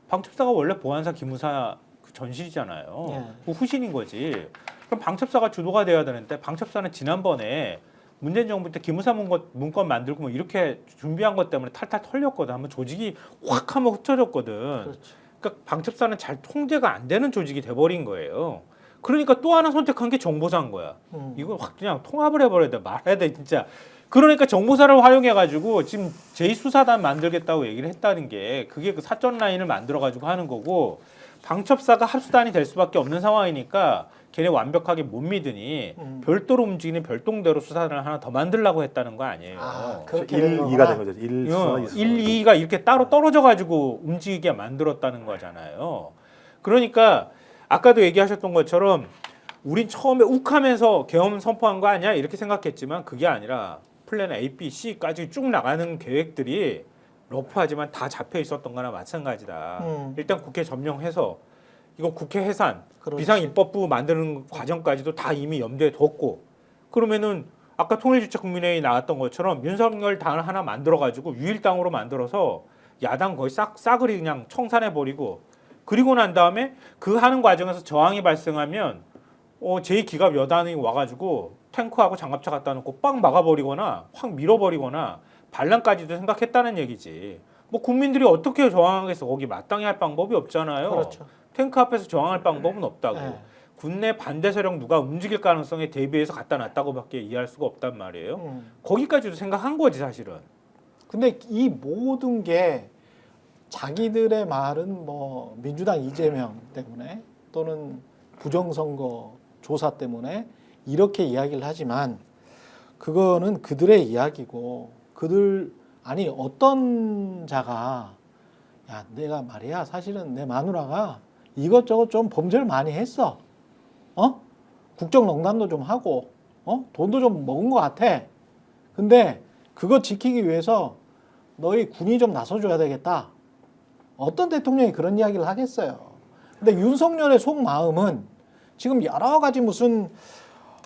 방첩사가 원래 보안사 기무사 그 전실이잖아요. 예. 그 후신인 거지. 그럼 방첩사가 주도가 돼야 되는데 방첩사는 지난번에 문재인 정부 때 기무사 문건 만들고 뭐 이렇게 준비한 것 때문에 탈탈 털렸거든. 한번 조직이 확 한번 흩어졌거든. 그렇죠. 그러니까 방첩사는 잘 통제가 안 되는 조직이 돼버린 거예요. 그러니까 또 하나 선택한 게 정보사인 거야. 이거 확 그냥 통합을 해버려야 돼. 말해야 돼 진짜. 그러니까 정보사를 활용해가지고 지금 제2수사단 만들겠다고 얘기를 했다는 게 그게 그 사전 라인을 만들어가지고 하는 거고 방첩사가 합수단이 될 수밖에 없는 상황이니까 걔네 완벽하게 못 믿으니 별도로 움직이는 별동대로 수사단을 하나 더 만들려고 했다는 거 아니에요. 그렇게 1, 된 2가 거구나. 된 거죠. 1, 2가 1, 2가 이렇게 따로 떨어져가지고 움직이게 만들었다는 거잖아요. 그러니까 아까도 얘기하셨던 것처럼 우린 처음에 욱하면서 계엄 선포한 거 아니야? 이렇게 생각했지만 그게 아니라 플랜 A, B, C까지 쭉 나가는 계획들이 러프하지만 다 잡혀 있었던 거나 마찬가지다. 일단 국회 점령해서 이거 국회 해산, 그렇지. 비상입법부 만드는 과정까지도 다 이미 염두에 뒀고 그러면은 아까 통일주체국민회의 나왔던 것처럼 윤석열 당 하나 만들어가지고 유일당으로 만들어서 야당 거의 싸그리 그냥 청산해버리고 그리고 난 다음에 그 하는 과정에서 저항이 발생하면 제2기갑 여단이 와가지고 탱크하고 장갑차 갖다 놓고 빵 막아버리거나 확 밀어버리거나 반란까지도 생각했다는 얘기지. 뭐 국민들이 어떻게 저항하겠어? 거기 마땅히 할 방법이 없잖아요. 그렇죠. 탱크 앞에서 저항할 방법은 없다고. 네. 군내 반대 세력 누가 움직일 가능성에 대비해서 갖다 놨다고밖에 이해할 수가 없단 말이에요. 거기까지도 생각한 거지 사실은. 근데 이 모든 게 자기들의 말은 뭐 민주당 이재명 때문에 또는 부정선거 조사 때문에 이렇게 이야기를 하지만 그거는 그들의 이야기고 어떤 자가 야 내가 말이야 사실은 내 마누라가 이것저것 좀 범죄를 많이 했어. 국정농단도 좀 하고 돈도 좀 먹은 것 같아. 근데 그거 지키기 위해서 너희 군이 좀 나서줘야 되겠다. 어떤 대통령이 그런 이야기를 하겠어요. 근데 윤석열의 속마음은 지금 여러 가지 무슨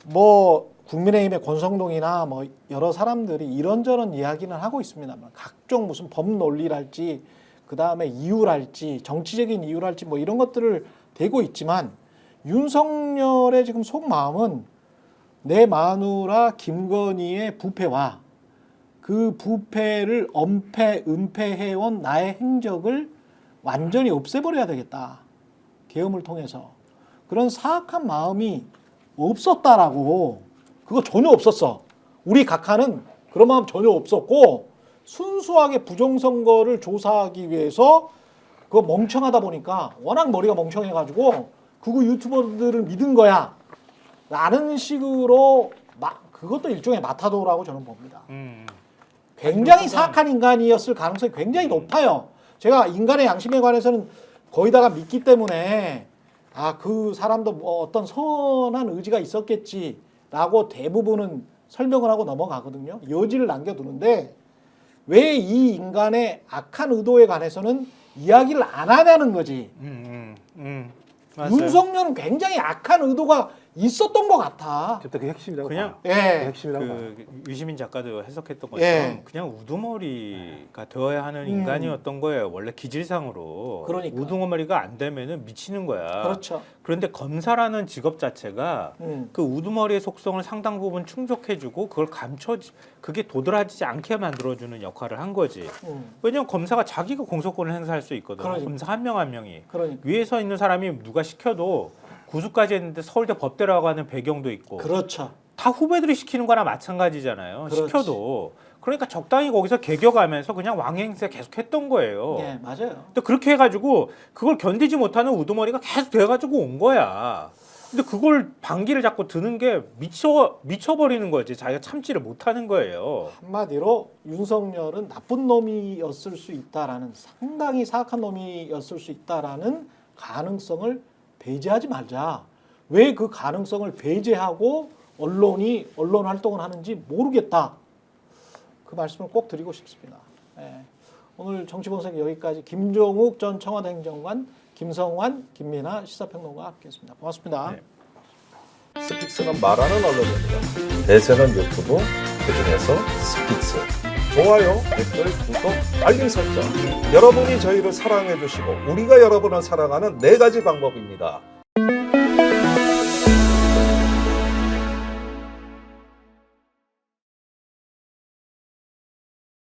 뭐 국민의힘의 권성동이나 뭐 여러 사람들이 이런저런 이야기는 하고 있습니다만 각종 무슨 법 논리랄지 그 다음에 이유랄지 정치적인 이유랄지 뭐 이런 것들을 대고 있지만 윤석열의 지금 속마음은 내 마누라 김건희의 부패와 그 부패를 은폐해온 나의 행적을 완전히 없애버려야 되겠다. 계엄을 통해서. 그런 사악한 마음이 없었다라고. 그거 전혀 없었어. 우리 각하는 그런 마음 전혀 없었고 순수하게 부정선거를 조사하기 위해서 그거 멍청하다 보니까 워낙 머리가 멍청해가지고 그거 유튜버들을 믿은 거야. 라는 식으로 그것도 일종의 마타도라고 저는 봅니다. 굉장히 사악한 인간이었을 가능성이 굉장히 높아요. 제가 인간의 양심에 관해서는 거의 다가 믿기 때문에 그 사람도 뭐 어떤 선한 의지가 있었겠지라고 대부분은 설명을 하고 넘어가거든요. 여지를 남겨두는데 왜 이 인간의 악한 의도에 관해서는 이야기를 안 하냐는 거지. 맞아요. 윤석열은 굉장히 악한 의도가 있었던 것 같아. 그때 그 핵심이라고 그냥 봐. 예. 그 핵심이라고 봐. 유시민 작가도 해석했던 것처럼 예. 그냥 우두머리가 되어야 하는 인간이었던 거예요. 원래 기질상으로. 그러니까. 우두머리가 안 되면은 미치는 거야. 그렇죠. 그런데 검사라는 직업 자체가 그 우두머리의 속성을 상당 부분 충족해주고 그걸 그게 도드라지지 않게 만들어주는 역할을 한 거지. 왜냐하면 검사가 자기가 공소권을 행사할 수 있거든. 그러니까. 검사 한 명 한 명이. 그러니까. 위에 서 있는 사람이 누가 시켜도 구수까지 했는데 서울대 법대라고 하는 배경도 있고 그렇죠. 다 후배들이 시키는 거나 마찬가지잖아요. 그렇지. 시켜도. 그러니까 적당히 거기서 개겨가면서 그냥 왕행세 계속 했던 거예요. 예, 맞아요. 근데 그렇게 해가지고 그걸 견디지 못하는 우두머리가 계속 돼가지고 온 거야. 근데 그걸 반기를 자꾸 드는 게 미쳐버리는 거지. 자기가 참지를 못하는 거예요. 한마디로 윤석열은 나쁜 놈이었을 수 있다라는 상당히 사악한 놈이었을 수 있다라는 가능성을 배제하지 말자. 왜 그 가능성을 배제하고 언론 활동을 하는지 모르겠다. 그 말씀을 꼭 드리고 싶습니다. 예. 오늘 정치본색 여기까지 김종욱 전 청와대 행정관, 김성환, 김민아 시사평론가와 함께했습니다. 고맙습니다. 네. 스픽스는 말하는 언론입니다. 대세는 유튜브, 그중에서 스픽스. 좋아요, 댓글, 구독, 알림 설정. 여러분이 저희를 사랑해 주시고 우리가 여러분을 사랑하는 4가지 방법입니다.